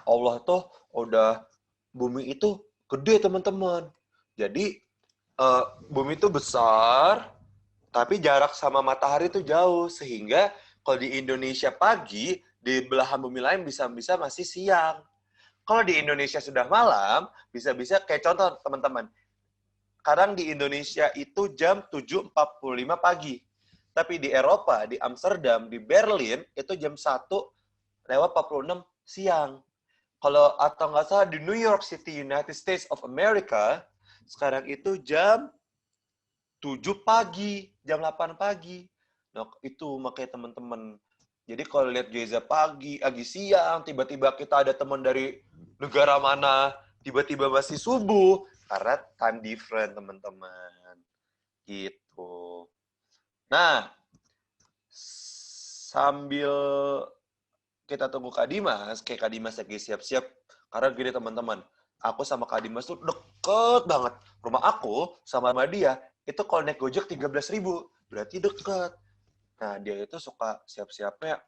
Allah tuh udah bumi itu gede teman-teman. Jadi bumi itu besar, tapi jarak sama matahari itu jauh sehingga kalau di Indonesia pagi, di belahan bumi lain bisa-bisa masih siang. Kalau di Indonesia sudah malam, bisa-bisa kayak contoh teman-teman. Kadang di Indonesia itu jam 7.45 pagi. Tapi di Eropa, di Amsterdam, di Berlin, itu jam 1:46 siang. Kalau atau nggak salah di New York City, United States of America, sekarang itu jam 7 pagi, jam 8 pagi. Nah, itu makanya teman-teman. Jadi kalau lihat Geza pagi siang, tiba-tiba kita ada teman dari negara mana, tiba-tiba masih subuh, karena time different, teman-teman. Gitu. Nah, sambil kita tunggu Kak Dimas, kayak Kak Dimas lagi siap-siap, karena gini teman-teman, aku sama Kak Dimas tuh deket banget. Rumah aku sama dia, itu kalau naik Gojek 13.000, berarti deket. Nah, dia itu suka siap-siapnya,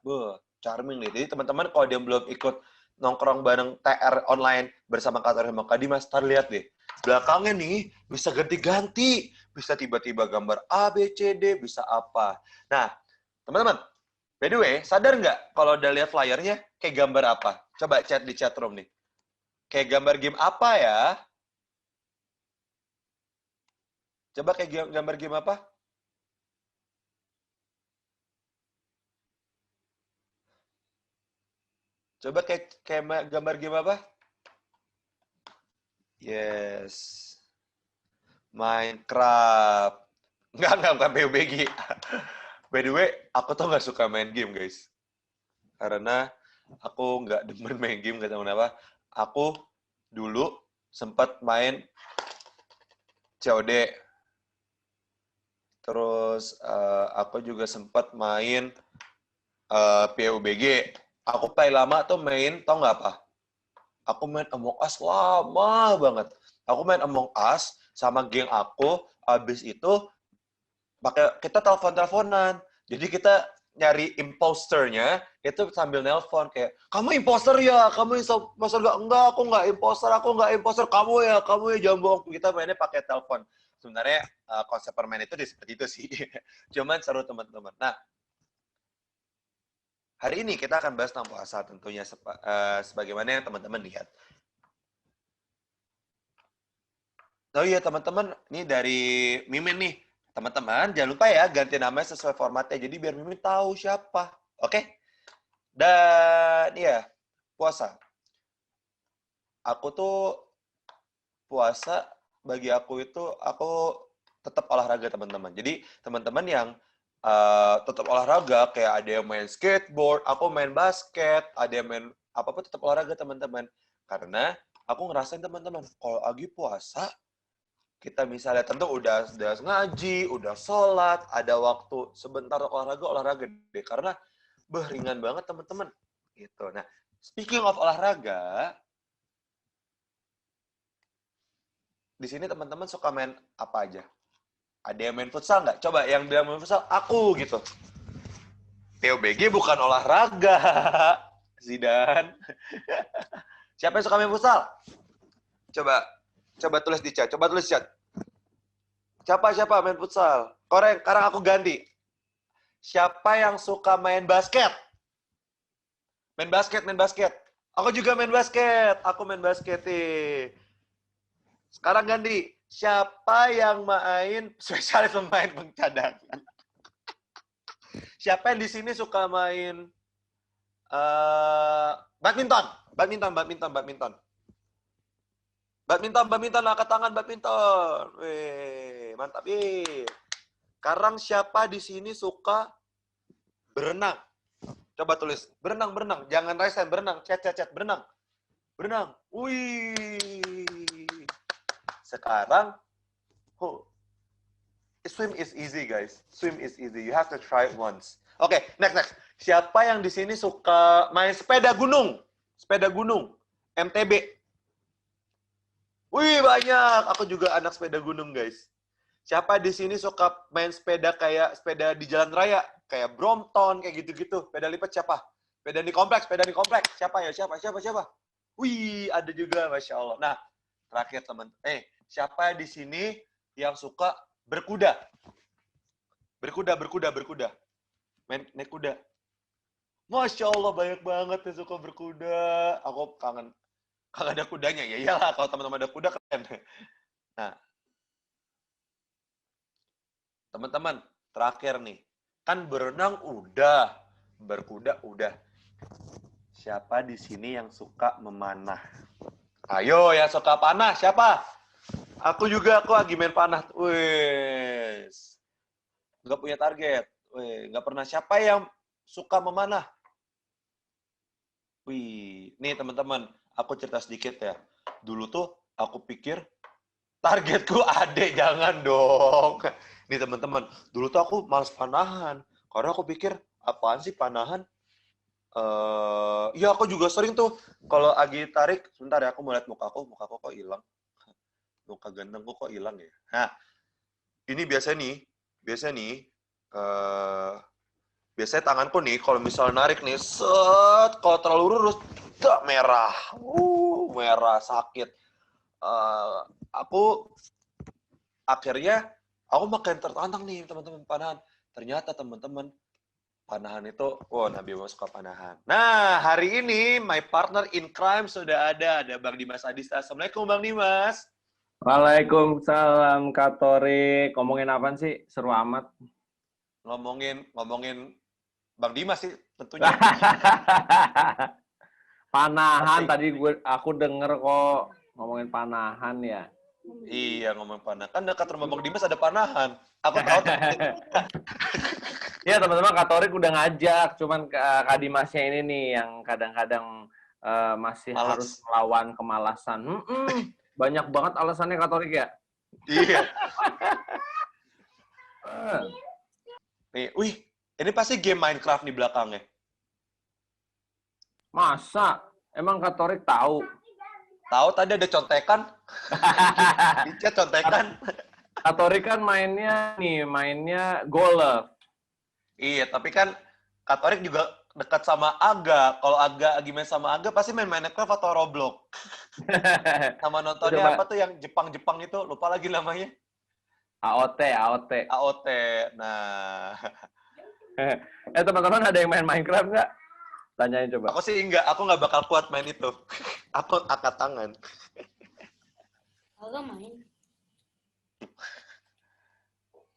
charming nih. Jadi teman-teman kalau dia belum ikut nongkrong bareng TR online bersama Kak Tori sama Kak Dimas, ntar lihat deh. Belakangnya nih, bisa ganti-ganti. Bisa tiba-tiba gambar A, B, C, D, bisa apa. Nah, teman-teman, by the way, sadar nggak kalau udah lihat flyernya, kayak gambar apa? Coba chat di chat room nih. Kayak gambar game apa ya? Coba kayak gambar game apa? Coba kayak gambar game apa? Yes. Minecraft. Enggak PUBG. By the way, aku tuh nggak suka main game, guys. Karena aku nggak demen main game, nggak tahu kenapa. Aku dulu sempat main COD. Terus aku juga sempat main PUBG. Aku paling lama tuh main, tau nggak apa? Aku main Among Us lama banget. Aku main Among Us sama geng aku, abis itu kita telepon-teleponan. Jadi kita nyari imposternya itu sambil nelpon kayak, kamu imposter ya, kamu imposter enggak, aku nggak imposter, kamu ya jangan bohong. Kita mainnya pakai telepon. Sebenarnya konsep permain itu seperti itu sih. Cuman seru teman-teman. Nah, hari ini kita akan bahas tentang puasa tentunya sebagaimana yang teman-teman lihat. Oh iya teman-teman, ini dari Mimin nih. Teman-teman, jangan lupa ya ganti namanya sesuai formatnya. Jadi biar Mimin tahu siapa. Oke? Dan ya, puasa. Aku tuh puasa bagi aku itu aku tetap olahraga teman-teman. Jadi teman-teman yang tetap olahraga kayak ada yang main skateboard, aku main basket, ada yang main apapun tetap olahraga teman-teman. Karena aku ngerasain teman-teman kalau lagi puasa kita misalnya tentu udah ngaji, udah sholat, ada waktu sebentar olahraga deh. Karena ringan banget teman-teman. Gitu. Nah, speaking of olahraga, di sini teman-teman suka main apa aja? Ada yang main futsal nggak? Coba yang bilang main futsal, aku gitu. PUBG bukan olahraga. Zidan. Siapa yang suka main futsal? Coba tulis di chat. Siapa main futsal? Sekarang aku ganti. Siapa yang suka main basket? Main basket. Aku juga main basket. Aku main basket nih. Sekarang ganti. Siapa yang main spesialis pemain cadangan? Siapa yang di sini suka main badminton? Badminton, angkat tangan badminton. Wih, mantap. Sekarang siapa di sini suka berenang? Coba tulis, berenang. Jangan raise hand, berenang. Chat, berenang. Wih. Sekarang, swim is easy, guys. Swim is easy. You have to try it once. Oke, next. Siapa yang di sini suka main sepeda gunung? MTB. Wih, banyak. Aku juga anak sepeda gunung, guys. Siapa di sini suka main sepeda kayak sepeda di jalan raya? Kayak Brompton, kayak gitu-gitu. Sepeda lipat siapa? Sepeda di kompleks, sepeda di kompleks. Siapa ya? Siapa? Wih, ada juga, Masya Allah. Nah, terakhir teman. Siapa di sini yang suka berkuda? Berkuda. Naik kuda. Masya Allah, banyak banget yang suka berkuda. Aku kangen ada kudanya. Ya iyalah, kalau teman-teman ada kuda keren. Nah, teman-teman, terakhir nih. Kan berenang udah, berkuda udah. Siapa di sini yang suka memanah? Ayo, yang suka panah, siapa? Aku lagi main panah. Wes. Nggak punya target. Nggak pernah. Siapa yang suka memanah? Wih, nih teman-teman, aku cerita sedikit ya. Dulu tuh aku pikir targetku adek, jangan dong. Nih teman-teman, dulu tuh aku malas panahan. Karena aku pikir, apaan sih panahan? Ya aku juga sering tuh, kalau lagi tarik, sebentar ya, aku mau lihat muka aku kok hilang. Muka gantengku kok hilang ya. Nah, ini biasanya tanganku nih, kalau misalnya narik nih, kalau terlalu lurus, merah. Merah, sakit. Aku akhirnya, aku makin tertantang nih, teman-teman, panahan. Ternyata, teman-teman, panahan itu, Nabi Muhammad suka panahan. Nah, hari ini, my partner in crime sudah ada Bang Dimas Adista. Assalamualaikum, Bang Dimas. Waalaikumsalam, Kak Torik. Ngomongin apaan sih? Seru amat. Ngomongin Bang Dimas sih tentunya. Panahan tadi aku denger kok ngomongin panahan ya. Iya, ngomong panahan. Kan dekat rumah Bang Dimas ada panahan. Aku tahu. Ya teman-teman, Kak Torik udah ngajak, cuman Kak Dimasnya ini nih yang kadang-kadang masih harus melawan kemalasan. Banyak banget alasannya Kak Torik ya. Iya. Nih, ini pasti game Minecraft di belakangnya. Masa? Emang Kak Torik tahu? Tahu tadi ada contekan. Dicat contekan. Kak Torik kan mainnya golf. Iya, tapi kan Kak Torik juga dekat sama Aga. Kalau Aga lagi main sama Aga, pasti main Minecraft atau Roblox. Sama nontonnya apa tuh yang Jepang-Jepang itu, lupa lagi namanya. AOT. Nah. Teman-teman ada yang main Minecraft nggak? Tanyain coba. Aku sih enggak, aku nggak bakal kuat main itu. Aku angkat tangan. Agak main.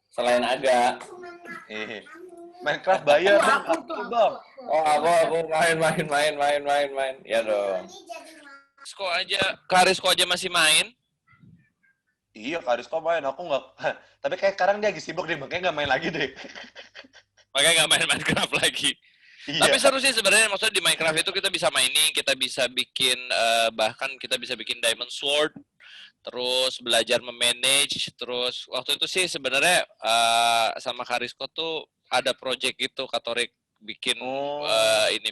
Selain Aga. Minecraft bayar bang. Aku main. Ya dong. Karisko aja masih main. Iya, Karisko main. Aku nggak. Tapi kayak sekarang dia lagi sibuk deh, makanya nggak main lagi deh. Makanya nggak main Minecraft lagi. Iya. Tapi seru sih sebenarnya, maksudnya di Minecraft itu kita bisa mining, kita bisa bikin bahkan kita bisa bikin diamond sword, terus belajar memanage, terus waktu itu sih sebenarnya sama Karisko tuh ada project gitu, Katorik bikin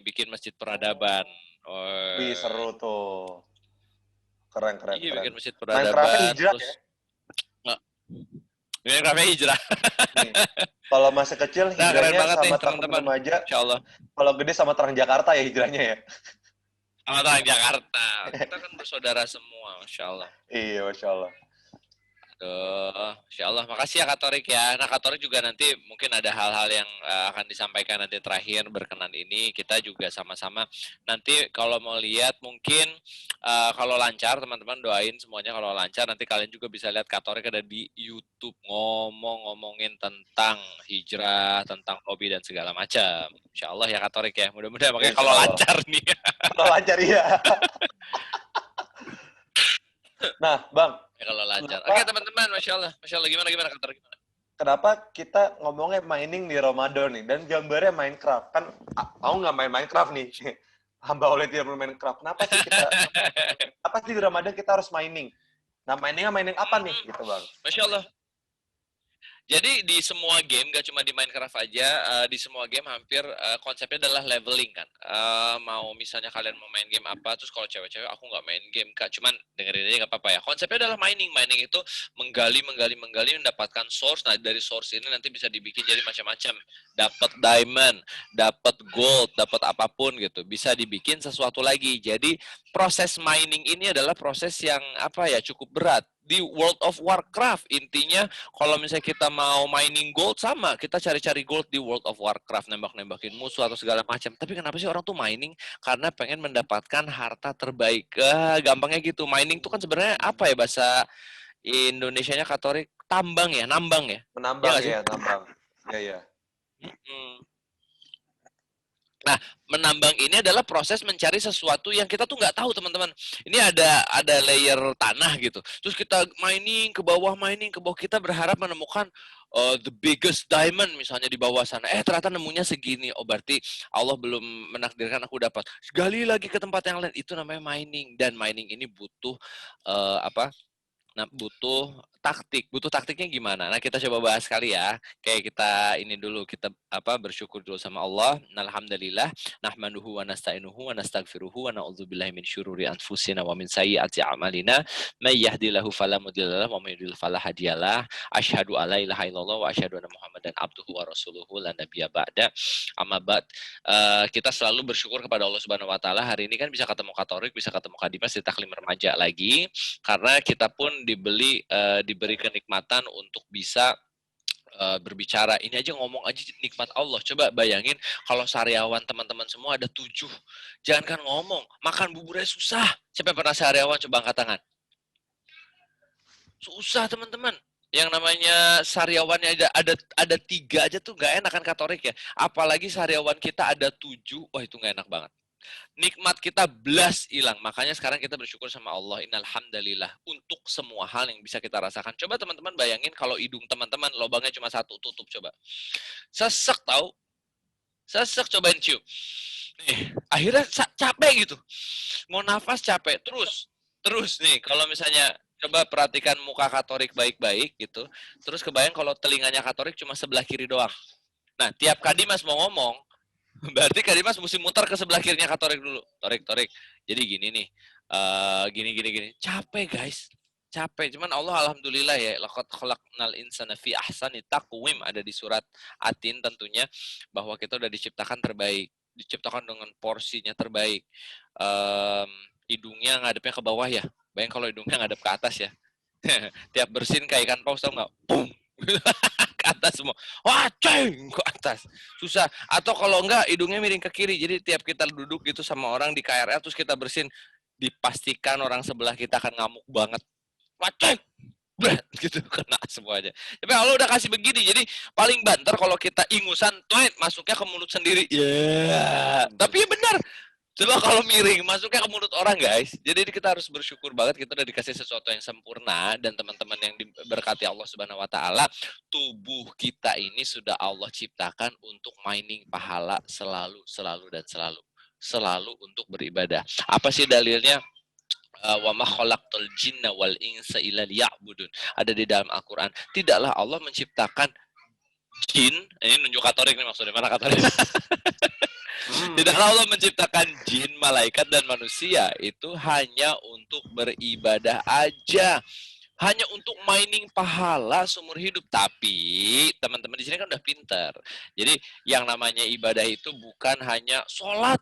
bikin masjid peradaban. Wih, seru tuh. Keren. Iya, bikin masjid peradaban. Hijrah, terus Minecraftnya hijrah. Kalau masih kecil hijrahnya sama teman-teman remaja. Insyaallah. Kalau gede sama Terang Jakarta ya hijrahnya ya. Sama Terang Jakarta. Kita kan bersaudara semua, Masya Allah. Iya, Masya Allah. Insya Allah. Makasih ya Kak Torik ya. Nah Kak Torik juga nanti mungkin ada hal-hal yang akan disampaikan nanti terakhir berkenan ini. Kita juga sama-sama nanti kalau mau lihat mungkin kalau lancar teman-teman doain semuanya kalau lancar. Nanti kalian juga bisa lihat Kak Torik ada di YouTube ngomongin tentang hijrah, tentang hobi dan segala macam. Insya Allah ya Kak Torik ya. Mudah-mudahan makanya kalau lancar nih. Kalau lancar ya. Nah, Bang. Ya, kalau lancar. Oke, teman-teman, Masya Allah. Gimana Kak Torik? Kenapa kita ngomongnya mining di Ramadan nih? Dan gambarnya Minecraft. Kan, aku nggak main Minecraft nih. Hamba oleh tidak bermain Minecraft. Kenapa sih di Ramadan kita harus mining? Nah, mining apa nih? Gitu, Bang. Masya Allah. Jadi di semua game, gak cuma di Minecraft aja, di semua game hampir konsepnya adalah leveling kan. Mau misalnya kalian mau main game apa, terus kalau cewek-cewek aku nggak main game kak, cuman dengerin aja nggak apa-apa ya. Konsepnya adalah mining. Mining itu menggali, mendapatkan source. Nah dari source ini nanti bisa dibikin jadi macam-macam. Dapat diamond, dapat gold, dapat apapun gitu. Bisa dibikin sesuatu lagi. Jadi proses mining ini adalah proses yang apa ya, cukup berat. Di World of Warcraft intinya kalau misalnya kita mau mining gold sama, kita cari-cari gold di World of Warcraft, nembak-nembakin musuh atau segala macam. Tapi kenapa sih orang tuh mining? Karena pengen mendapatkan harta terbaik. Gampangnya gitu. Mining tuh kan sebenarnya apa ya bahasa Indonesianya Katolik? Tambang ya, nambang ya. Menambang Ya nggak sih? ya, nambang. Ya. Nah, menambang ini adalah proses mencari sesuatu yang kita tuh nggak tahu, teman-teman. Ini ada layer tanah gitu. Terus kita mining ke bawah, kita berharap menemukan the biggest diamond misalnya di bawah sana. Ternyata nemunya segini. Oh, berarti Allah belum menakdirkan aku dapat. Gali lagi ke tempat yang lain. Itu namanya mining. Dan mining ini butuh apa? Nah, butuh taktik. Butuh taktiknya gimana? Nah, kita coba bahas kali ya. Kayak kita ini dulu, kita bersyukur dulu sama Allah. Alhamdulillah, nahmaduhu wa nasta'inuhu wa nastaghfiruhu wa na'udzubillahi min syururi anfusina wa min sayyiati a'malina. May yahdihillahu fala mudhillalah wa may yudhlil fala hadiyalah. Asyhadu alla ilaha illallah wa asyhadu anna Muhammadan abduhu wa rasuluhu la nabiyya ba'da. Amma ba'd. Kita selalu bersyukur kepada Allah Subhanahu wa taala. Hari ini kan bisa ketemu Katorik, bisa ketemu Kadimas di Taklim Remaja lagi. Karena kita pun diberi kenikmatan untuk bisa berbicara. Ini aja ngomong aja nikmat Allah. Coba bayangin kalau sariawan teman-teman semua ada 7. Jangan kan ngomong, makan buburnya susah. Siapa yang pernah sariawan? Coba angkat tangan. Susah teman-teman. Yang namanya sariawannya ada 3 aja tuh nggak enak kan Katolik ya. Apalagi sariawan kita ada 7, wah itu nggak enak banget. Nikmat kita belas hilang. Makanya sekarang kita bersyukur sama Allah. Innalhamdulillah. Untuk semua hal yang bisa kita rasakan. Coba teman-teman bayangin kalau hidung teman-teman lubangnya cuma 1, tutup coba. Sesek tahu. Sesek, cobain cium. Nih, akhirnya capek gitu. Mau nafas capek. Terus nih, kalau misalnya coba perhatikan muka Katolik baik-baik gitu. Terus kebayang kalau telinganya Katolik cuma sebelah kiri doang. Nah, tiap Kadimas mau ngomong, berarti Kak Dimas mesti muter ke sebelah kirinya Kak Torik dulu. Torik. Jadi gini nih. Gini. Capek, guys. Capek. Cuman Allah alhamdulillah ya. Laqad khalaqnal insana fi ahsani taqwim, ada di surat Atin tentunya, bahwa kita udah diciptakan terbaik. Diciptakan dengan porsinya terbaik. Hidungnya ngadepnya ke bawah ya. Bayang kalau hidungnya ngadep ke atas ya. Tiap bersin kayak ikan paus, tau nggak? Boom. Ke atas semua. Wah, ceng, ke atas. Susah. Atau kalau enggak, hidungnya miring ke kiri. Jadi tiap kita duduk gitu sama orang di KRL, terus kita bersin, dipastikan orang sebelah kita akan ngamuk banget. Wah, ceng, gitu, kena semuanya. Tapi Allah udah kasih begini, jadi paling banter kalau kita ingusan, masuknya ke mulut sendiri. Ya, tapi ya benar. Coba kalau miring, masuknya ke mulut orang, guys. Jadi kita harus bersyukur banget kita udah dikasih sesuatu yang sempurna, dan teman-teman yang diberkati Allah Subhanahu wa taala, tubuh kita ini sudah Allah ciptakan untuk mining pahala selalu dan selalu. Selalu untuk beribadah. Apa sih dalilnya? Wa ma khalaqtul jinna wal insa illa liya'budun. Ada di dalam Al-Qur'an. Tidaklah Allah menciptakan jin, ini nunjuk Katolik nih maksudnya, mana Katolik? Tidaklah Allah menciptakan jin, malaikat, dan manusia itu hanya untuk beribadah aja. Hanya untuk mining pahala seumur hidup. Tapi teman-teman di sini kan udah pintar. Jadi yang namanya ibadah itu bukan hanya sholat,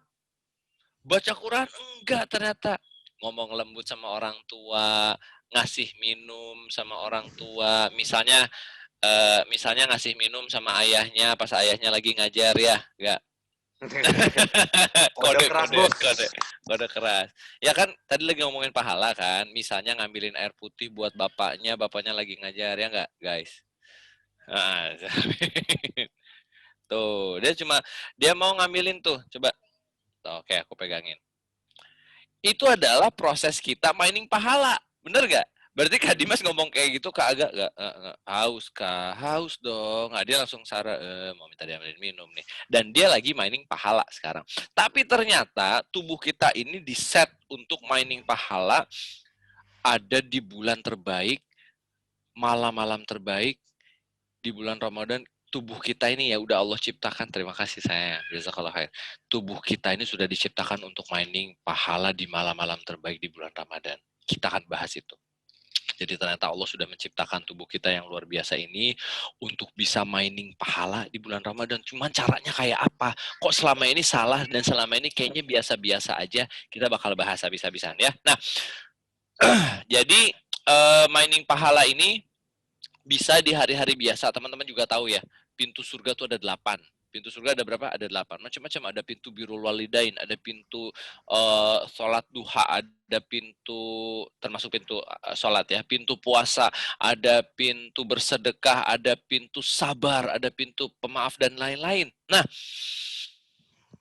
baca Quran, enggak ternyata. Ngomong lembut sama orang tua, ngasih minum sama orang tua. Misalnya ngasih minum sama ayahnya pas ayahnya lagi ngajar ya, enggak. Kode keras, Bos. Kode keras. Ya kan tadi lagi ngomongin pahala kan. Misalnya ngambilin air putih buat bapaknya lagi ngajar ya enggak, guys? Nah, tuh, dia mau ngambilin tuh. Coba. Tuh, oke, aku pegangin. Itu adalah proses kita mining pahala. Bener gak? Berarti Kak Dimas ngomong kayak gitu Kak agak gak haus Kak? Haus dong. Nah, dia langsung mau minta diambilin minum nih. Dan dia lagi mining pahala sekarang. Tapi ternyata tubuh kita ini diset untuk mining pahala ada di bulan terbaik, malam-malam terbaik, di bulan Ramadan tubuh kita ini ya udah Allah ciptakan, terima kasih saya, jazakallah khair. Tubuh kita ini sudah diciptakan untuk mining pahala di malam-malam terbaik di bulan Ramadan. Kita akan bahas itu. Jadi ternyata Allah sudah menciptakan tubuh kita yang luar biasa ini untuk bisa mining pahala di bulan Ramadan. Cuman caranya kayak apa? Kok selama ini salah dan selama ini kayaknya biasa-biasa aja? Kita bakal bahas habis-habisan ya. Nah, jadi mining pahala ini bisa di hari-hari biasa. Teman-teman juga tahu ya, pintu surga tuh ada 8. Pintu surga ada berapa? Ada 8. Macam-macam, ada pintu birrul walidain, ada pintu sholat duha, ada pintu, termasuk pintu sholat ya, pintu puasa, ada pintu bersedekah, ada pintu sabar, ada pintu pemaaf dan lain-lain. Nah,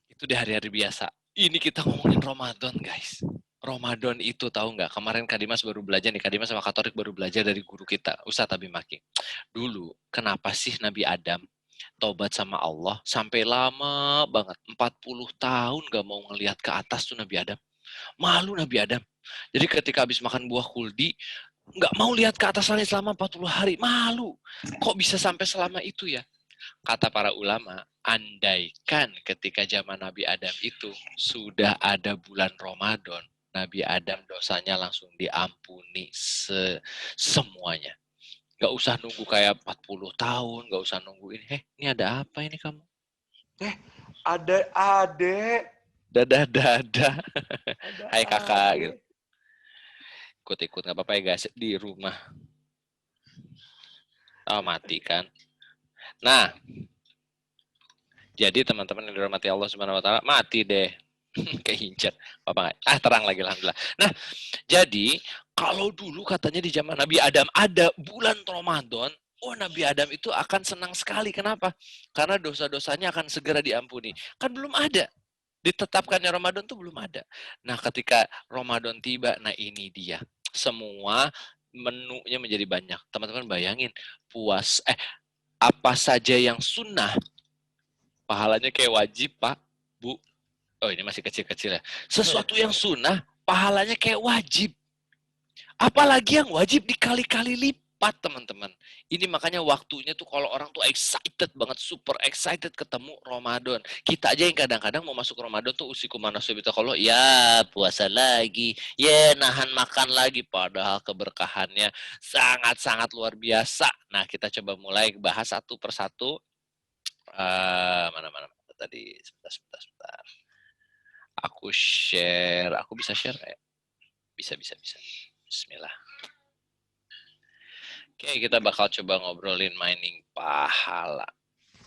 itu di hari-hari biasa. Ini kita ngomongin Ramadan, guys. Ramadan itu tahu nggak? Kemarin Kak Dimas baru belajar nih, Kak Dimas sama Kak Torik baru belajar dari guru kita, Ustadz Abi Maki. Dulu, kenapa sih Nabi Adam taubat sama Allah sampai lama banget, 40 tahun gak mau ngelihat ke atas tuh Nabi Adam. Malu Nabi Adam. Jadi ketika habis makan buah kuldi, nggak mau lihat ke atas langit selama 40 hari. Malu. Kok bisa sampai selama itu ya? Kata para ulama, andaikan ketika zaman Nabi Adam itu sudah ada bulan Ramadan, Nabi Adam dosanya langsung diampuni semuanya. Gak usah nunggu kayak 40 tahun, gak usah nunggu ini. Ini ada apa ini kamu? Ada adek. Dadah. Hai kakak. Gitu. Ikut-ikut, gak apa-apa ya guys, di rumah. Oh, mati kan. Nah, jadi teman-teman yang dirahmati Allah Subhanahu wa taala, mati deh. Kehincet. Apa enggak? Terang lagi alhamdulillah. Nah, jadi kalau dulu katanya di zaman Nabi Adam ada bulan Ramadan, Nabi Adam itu akan senang sekali. Kenapa? Karena dosa-dosanya akan segera diampuni. Kan belum ada. Ditetapkannya Ramadan tuh belum ada. Nah, ketika Ramadan tiba, nah ini dia. Semua menunya menjadi banyak. Teman-teman bayangin, apa saja yang sunnah, pahalanya kayak wajib, Pak, Bu. Oh, ini masih kecil-kecil ya. Sesuatu yang sunnah, pahalanya kayak wajib. Apalagi yang wajib dikali-kali lipat, teman-teman. Ini makanya waktunya tuh kalau orang tuh excited banget, super excited ketemu Ramadan. Kita aja yang kadang-kadang mau masuk Ramadan tuh usiku manasubita kalau ya puasa lagi, ya nahan makan lagi. Padahal keberkahannya sangat-sangat luar biasa. Nah, kita coba mulai bahas satu persatu. Mana tadi? Sebentar. Aku share. Aku bisa share nggak ya? Bisa. Bismillah. Oke, kita bakal coba ngobrolin mining pahala.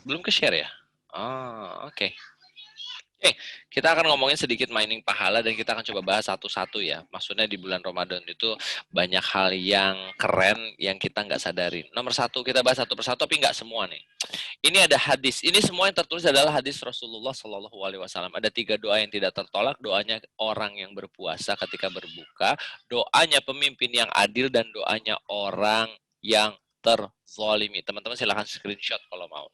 Belum ke share ya? Oh, oke. Oke, kita akan ngomongin sedikit mining pahala dan kita akan coba bahas satu-satu ya. Maksudnya di bulan Ramadan itu banyak hal yang keren yang kita nggak sadarin. Nomor satu, kita bahas satu persatu tapi nggak semua nih. Ini ada hadis. Ini semua yang tertulis adalah hadis Rasulullah Shallallahu Alaihi Wasallam. Ada 3 doa yang tidak tertolak. Doanya orang yang berpuasa ketika berbuka, doanya pemimpin yang adil, dan doanya orang yang terzolimi. Teman-teman silahkan screenshot kalau mau.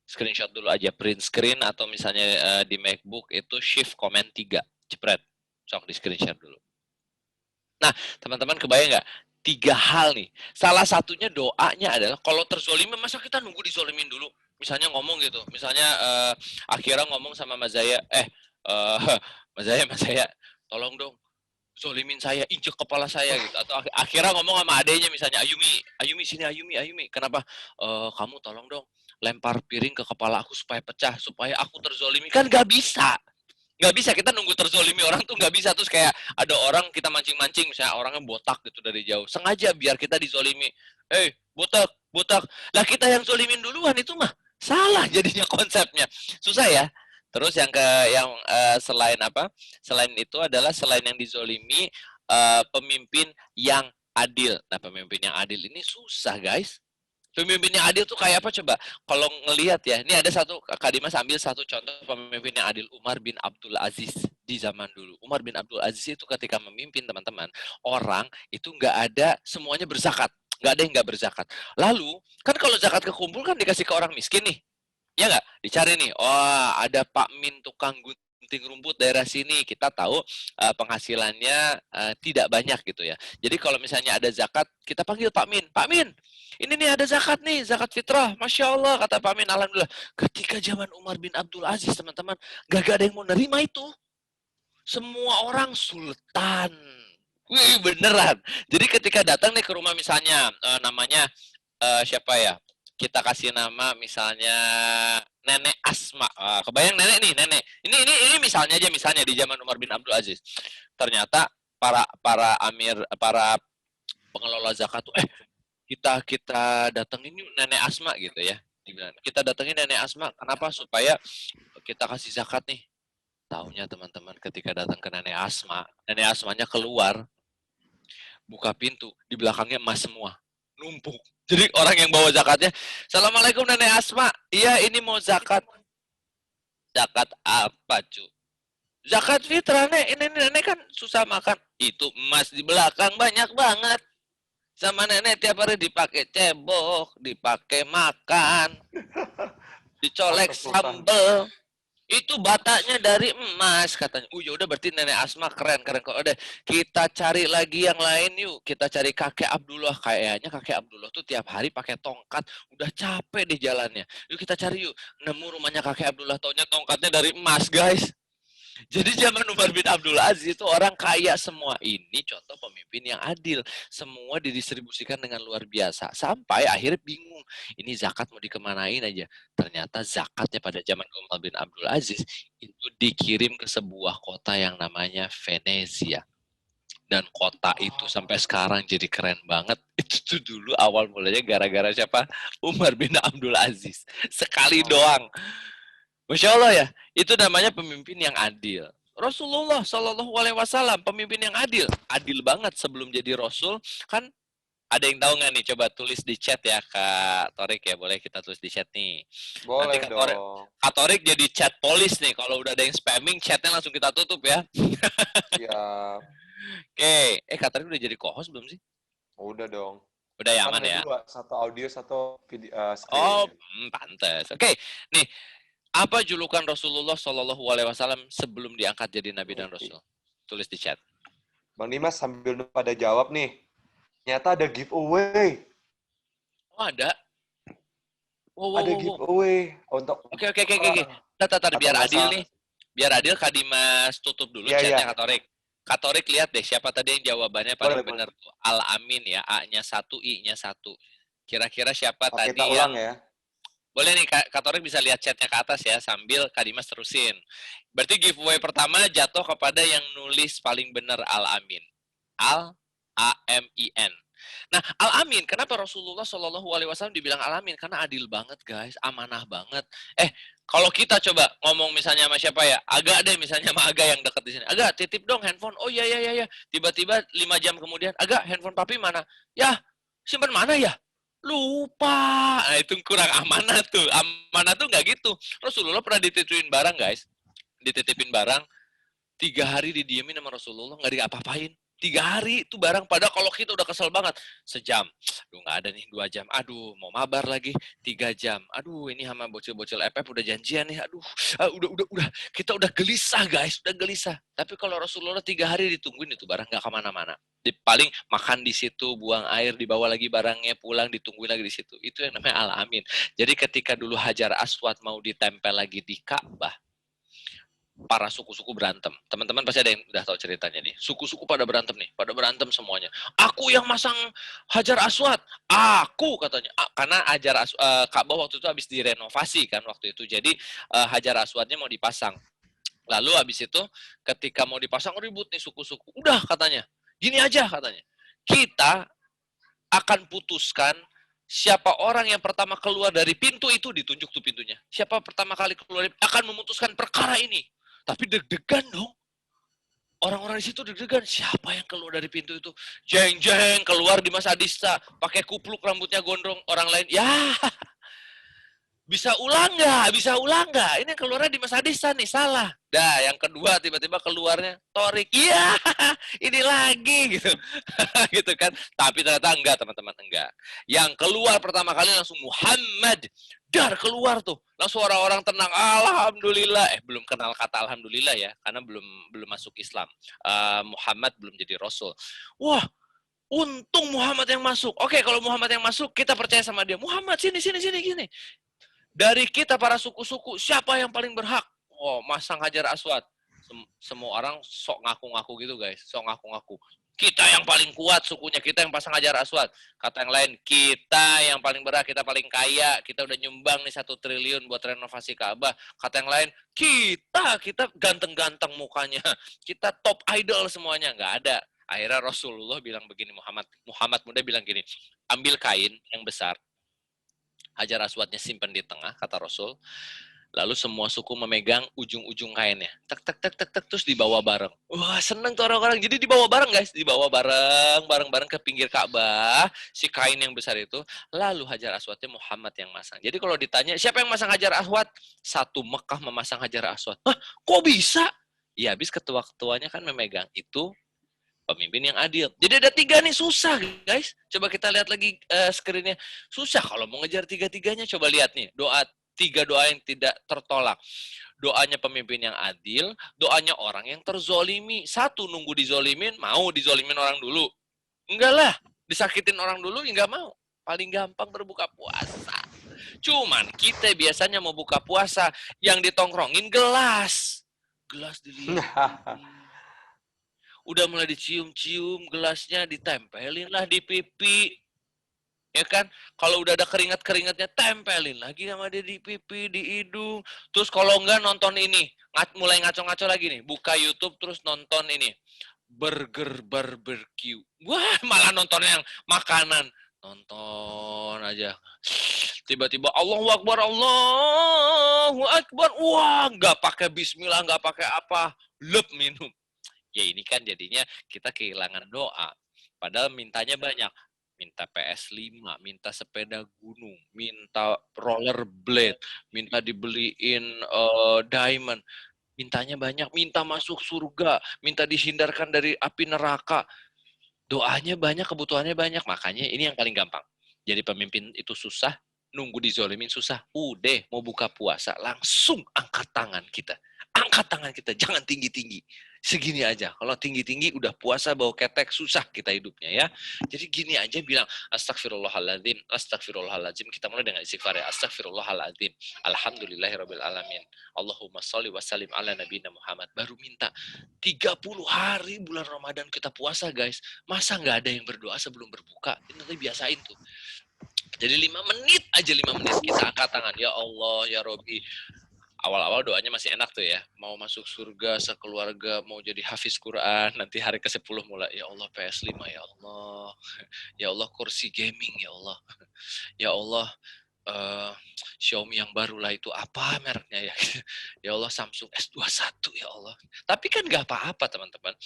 Screenshot dulu aja, print screen atau misalnya di MacBook itu shift command 3. Jepret. Sok di screenshot dulu. Nah, teman-teman kebayang nggak? 3 hal nih. Salah satunya doanya adalah kalau terzolimi, masa kita nunggu dizolimin dulu? Misalnya ngomong gitu. Misalnya akhirnya ngomong sama Mas Zaya, Mas Zaya, tolong dong, zolimin saya, injek kepala saya gitu. Atau akhirnya ngomong sama adenya misalnya, Ayumi sini, Ayumi. Kenapa? Kamu tolong dong, lempar piring ke kepala aku supaya pecah, supaya aku terzolimi. Kan nggak bisa. Nggak bisa, kita nunggu terzolimi orang tuh nggak bisa. Terus kayak ada orang kita mancing-mancing, misalnya orangnya botak gitu dari jauh. Sengaja biar kita dizolimi. Botak. Lah kita yang zolimin duluan, itu mah salah jadinya konsepnya. Susah ya. Terus yang selain apa? Selain itu adalah selain yang dizolimi, pemimpin yang adil. Nah, pemimpin yang adil ini susah, guys. Pemimpin yang adil tuh kayak apa coba? Kalau ngelihat ya, ini ada satu, Kak Dimas ambil satu contoh pemimpin yang adil, Umar bin Abdul Aziz di zaman dulu. Umar bin Abdul Aziz itu ketika memimpin, teman-teman, orang itu nggak ada semuanya berzakat. Nggak ada yang nggak berzakat. Lalu, kan kalau zakat kekumpul kan dikasih ke orang miskin nih. Ya nggak? Dicari nih, ada Pak Min tukang gunting rumput daerah sini. Kita tahu penghasilannya tidak banyak gitu ya. Jadi kalau misalnya ada zakat, kita panggil Pak Min. Pak Min, Ini nih ada zakat nih, zakat fitrah. Masya Allah, kata Pak Amin, alhamdulillah. Ketika zaman Umar bin Abdul Aziz, teman-teman, gak ada yang mau nerima itu. Semua orang sultan. Wih, beneran. Jadi ketika datang nih ke rumah misalnya, namanya siapa ya? Kita kasih nama misalnya Nenek Asma. Kebayang nenek nih, nenek. Ini misalnya aja, misalnya di zaman Umar bin Abdul Aziz. Ternyata para pengelola zakat tuh, kita datengin yuk Nenek Asma gitu ya. Dibilang, kita datengin Nenek Asma. Kenapa? Supaya kita kasih zakat nih. Taunya teman-teman ketika datang ke Nenek Asmanya keluar, buka pintu, di belakangnya emas semua. Numpuk. Jadi orang yang bawa zakatnya, Assalamualaikum Nenek Asma. Iya, ini mau zakat. Zakat apa, cu? Zakat fitrah, Nek. Ini nenek kan susah makan. Itu emas di belakang banyak banget. Sama nenek tiap hari dipakai cebok, dipakai makan, dicolek sambel. Itu batanya dari emas katanya. Ya udah berarti Nenek Asma keren kok. Udah kita cari lagi yang lain yuk. Kita cari kakek Abdullah. Kayaknya kakek Abdullah tuh tiap hari pakai tongkat. Udah capek deh jalannya. Yuk kita cari yuk. Nemu rumahnya kakek Abdullah. Taunya tongkatnya dari emas, guys. Jadi zaman Umar bin Abdul Aziz itu orang kaya semua. Ini contoh pemimpin yang adil. Semua didistribusikan dengan luar biasa. Sampai akhirnya bingung. Ini zakat mau dikemanain aja. Ternyata zakatnya pada zaman Umar bin Abdul Aziz itu dikirim ke sebuah kota yang namanya Venezia. Dan kota itu sampai sekarang jadi keren banget. Itu tuh dulu awal mulanya gara-gara siapa? Umar bin Abdul Aziz. Sekali doang. Masya Allah ya, itu namanya pemimpin yang adil. Rasulullah Shallallahu Alaihi Wasallam pemimpin yang adil banget sebelum jadi Rasul. Kan ada yang tahu nggak nih? Coba tulis di chat ya Kak Torik ya, boleh kita tulis di chat nih. Boleh Nanti dong. Kak Torik jadi chat polis nih. Kalau udah ada yang spamming, chatnya langsung kita tutup ya. Siap. Oke, Kak Torik udah jadi co-host belum sih? Udah dong. Udah ya, Kan aman ada ya. dua, satu audio, satu video, screen. Oh, pantes. Oke, nih. Apa julukan Rasulullah Shallallahu Alaihi Wasallam sebelum diangkat jadi Nabi dan Rasul? Tulis di chat. Bang Dimas sambil pada jawab nih. Ternyata ada giveaway. Oh ada. Wow. Ada giveaway untuk. Oke. Tata biar adil nih. Biar adil Kak Dimas tutup dulu chatnya Kak Torik. Kak Torik lihat deh siapa tadi yang jawabannya paling benar tuh. Al-Amin ya. A-nya 1, I-nya 1. Kira-kira siapa tadi kita ulang ya. Boleh nih Kak Torik bisa lihat chatnya ke atas ya sambil Kak Dimas terusin. Berarti giveaway pertama jatuh kepada yang nulis paling benar Al-Amin. Al-A-M-I-N. Nah, Al-Amin, kenapa Rasulullah Shallallahu Alaihi Wasallam dibilang Al-Amin? Karena adil banget guys, amanah banget. Kalau kita coba ngomong misalnya sama siapa ya, Aga deh misalnya sama Aga yang dekat di sini. Aga, titip dong handphone. Oh iya. Tiba-tiba 5 jam kemudian, Aga, handphone papi mana? Ya, simpan mana ya? Lupa. Nah, itu kurang amanah tuh. Amanah tuh nggak gitu. Rasulullah pernah dititipin barang, guys. Dititipin barang, 3 hari didiemin sama Rasulullah, nggak diapa-apain. 3 hari itu barang, padahal kalau kita udah kesel banget. Sejam. Aduh, nggak ada nih. 2 jam. Aduh, mau mabar lagi. 3 jam. Aduh, ini sama bocil-bocil FF udah janjian nih. Aduh, udah. Kita udah gelisah, guys. Udah gelisah. Tapi kalau Rasulullah 3 hari ditungguin itu barang nggak kemana-mana. Paling makan di situ, buang air, dibawa lagi barangnya, pulang, ditungguin lagi di situ. Itu yang namanya Al-Amin. Jadi ketika dulu Hajar Aswad mau ditempel lagi di Ka'bah, para suku-suku berantem. Teman-teman pasti ada yang udah tahu ceritanya nih. Suku-suku pada berantem nih, pada berantem semuanya. Aku yang masang Hajar Aswad, aku katanya. Karena Ka'bah waktu itu habis direnovasi kan waktu itu. Jadi Hajar Aswadnya mau dipasang. Lalu habis itu ketika mau dipasang ribut nih suku-suku. Udah katanya. Gini aja katanya. Kita akan putuskan siapa orang yang pertama keluar dari pintu itu, ditunjuk tuh pintunya. Siapa pertama kali keluar akan memutuskan perkara ini. Tapi deg-degan dong. Orang-orang di situ deg-degan. Siapa yang keluar dari pintu itu? Jeng-jeng keluar di Mas Adista. Pakai kupluk rambutnya gondrong. Orang lain, ya bisa ulang nggak? Ini yang keluarnya di Mas Adista nih, salah. Dah, yang kedua tiba-tiba keluarnya Torik. Iya, ini lagi gitu. Gitu kan. Tapi ternyata enggak, teman-teman, enggak. Yang keluar pertama kali langsung Muhammad. Dar keluar tuh. Langsung orang-orang tenang. Alhamdulillah. Belum kenal kata alhamdulillah ya, karena belum masuk Islam. Muhammad belum jadi rasul. Wah, Untung Muhammad yang masuk. Oke, kalau Muhammad yang masuk, kita percaya sama dia. Muhammad, sini. Dari kita para suku-suku, siapa yang paling berhak? Oh, masang Hajar Aswad. Semua orang sok ngaku-ngaku gitu, guys. Sok ngaku-ngaku. Kita yang paling kuat sukunya, kita yang pasang Hajar Aswad. Kata yang lain, kita yang paling berhak, kita paling kaya. Kita udah nyumbang nih 1 triliun buat renovasi Ka'bah. Kata yang lain, kita ganteng-ganteng mukanya. Kita top idol semuanya. Nggak ada. Akhirnya Rasulullah bilang begini, Muhammad muda bilang gini, ambil kain yang besar, Hajar Aswadnya simpan di tengah, kata Rasul. Lalu semua suku memegang ujung-ujung kainnya. Tek, tek, tek, tek, tek, terus dibawa bareng. Wah, seneng tuh orang-orang. Jadi dibawa bareng, guys. Dibawa bareng ke pinggir Ka'bah, si kain yang besar itu. Lalu Hajar Aswadnya Muhammad yang masang. Jadi kalau ditanya, siapa yang masang Hajar Aswad? Satu Mekah memasang Hajar Aswad. Hah, kok bisa? Ya, habis ketua-ketuanya kan memegang. Itu pemimpin yang adil. Jadi ada 3 nih, susah guys. Coba kita lihat lagi screen-nya. Susah kalau mau ngejar 3-3-nya. Coba lihat nih, 3 doa yang tidak tertolak. Doanya pemimpin yang adil, doanya orang yang terzolimi. 1, nunggu dizolimin, mau dizolimin orang dulu. Enggak lah, disakitin orang dulu, enggak mau. Paling gampang berbuka puasa. Cuman kita biasanya mau buka puasa, yang ditongkrongin gelas. Gelas dilihat. Udah mulai dicium-cium, gelasnya ditempelin lah di pipi. Ya kan? Kalau udah ada keringat-keringatnya, tempelin lagi sama dia di pipi, di hidung. Terus kalau enggak nonton ini, mulai ngaco-ngaco lagi nih. Buka YouTube terus nonton ini. Burger barbecue. Wah, malah nonton yang makanan. Nonton aja. Tiba-tiba Allahu Akbar, Allahu Akbar. Wah, nggak pakai bismillah, nggak pakai apa. Lep minum. Ya ini kan jadinya kita kehilangan doa. Padahal mintanya banyak. Minta PS5, minta sepeda gunung, minta rollerblade, minta dibeliin diamond. Mintanya banyak, minta masuk surga, minta dihindarkan dari api neraka. Doanya banyak, kebutuhannya banyak. Makanya ini yang paling gampang. Jadi pemimpin itu susah, nunggu dizolimin susah. Udah, mau buka puasa, langsung angkat tangan kita. Angkat tangan kita, jangan tinggi-tinggi. Segini aja. Kalau tinggi-tinggi udah puasa bau ketek, susah kita hidupnya ya. Jadi gini aja bilang, astagfirullahaladzim, astagfirullahaladzim. Kita mulai dengan istighfar ya. Astagfirullahaladzim. Alhamdulillahirabbil alamin. Allahumma sholli wa sallim ala nabiyina Muhammad. Baru minta 30 hari bulan Ramadan kita puasa, guys. Masa nggak ada yang berdoa sebelum berbuka? Ini nanti biasain tuh. Jadi 5 menit aja, 5 menit kita angkat tangan. Ya Allah, ya Robbi. Awal-awal doanya masih enak tuh ya. Mau masuk surga sekeluarga, mau jadi hafiz Quran. Nanti hari ke-10 mulai. Ya Allah PS5, ya Allah. Ya Allah kursi gaming, ya Allah. Ya Allah Xiaomi yang baru lah itu apa mereknya ya. Ya Allah Samsung S21 ya Allah. Tapi kan nggak apa-apa teman-teman.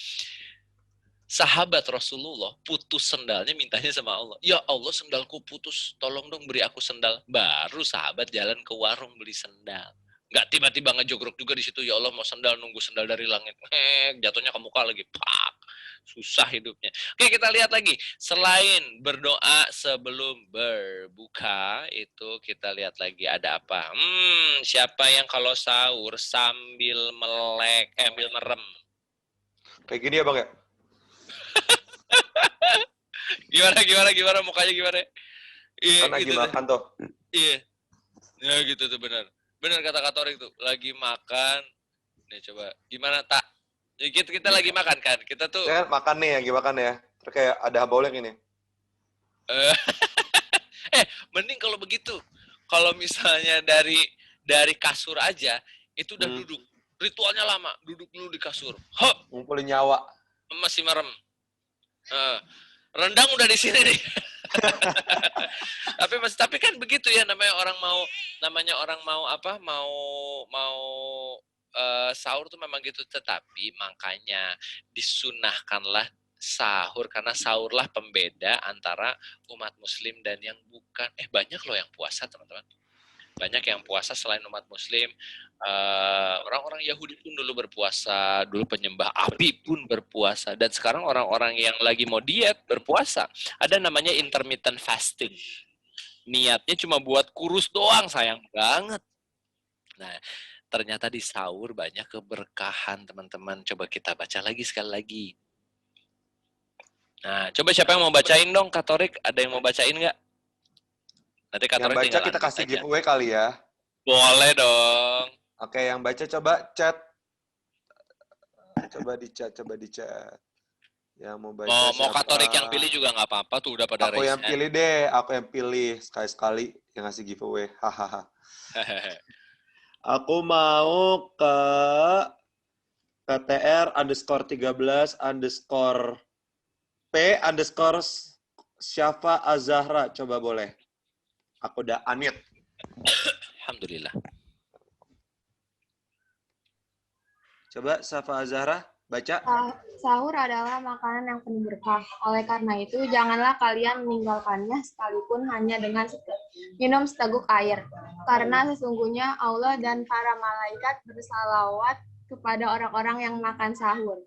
Sahabat Rasulullah putus sendalnya mintanya sama Allah. Ya Allah sendalku putus, tolong dong beri aku sendal. Baru sahabat jalan ke warung beli sendal. Nggak tiba-tiba ngejogrok juga di situ. Ya Allah mau sendal, nunggu sendal dari langit. Jatuhnya ke muka lagi. Pak. Susah hidupnya. Oke kita lihat lagi. Selain berdoa sebelum berbuka, itu kita lihat lagi ada apa. Siapa yang kalau sahur sambil sambil merem. Kayak gini ya Bang ya? Gimana mukanya gimana? Iya Kan lagi gitu makan tuh. Iya. Ya gitu tuh benar. Benar kata-kata orang itu. Lagi makan. Nih coba gimana tak? Ya, kita lagi makan kan. Kita tuh Saya makan nih, lagi makan ya. Terus kayak ada boleng ini. mending kalau begitu. Kalau misalnya dari kasur aja itu udah duduk. Ritualnya lama, duduk dulu di kasur. Hop, ngumpulin nyawa. Masih merem. Rendang udah di sini nih. tapi kan begitu ya namanya orang mau sahur tuh memang gitu. Tetapi makanya disunahkanlah sahur karena sahurlah pembeda antara umat muslim dan yang bukan. Banyak loh yang puasa teman-teman. Banyak yang puasa selain umat muslim. Orang-orang Yahudi pun dulu berpuasa, dulu penyembah api pun berpuasa, dan sekarang orang-orang yang lagi mau diet berpuasa. Ada namanya intermittent fasting. Niatnya cuma buat kurus doang, sayang banget. Nah, ternyata di sahur banyak keberkahan teman-teman. Coba kita baca lagi sekali lagi. Nah, coba siapa yang mau bacain dong, Katorik? Ada yang mau bacain nggak? Nanti Yang Katorik baca tinggal kita unmute kasih aja. giveaway kali ya. Boleh dong. Oke, yang baca coba chat. Coba di chat. Yang mau baca Mau siapa? Katorik yang pilih juga nggak apa-apa tuh, udah pada Aku raise yang hand. pilih deh, aku yang pilih sekali-sekali yang ngasih giveaway. Hahaha. Aku mau ke PTR_13_P_Syafa Azahra. Coba boleh. Aku udah unmute. Alhamdulillah. Coba Syafa Azahra baca. Sahur adalah makanan yang penuh berkah. Oleh karena itu, janganlah kalian meninggalkannya sekalipun hanya dengan minum seteguk air. Karena sesungguhnya Allah dan para malaikat bersalawat kepada orang-orang yang makan sahur.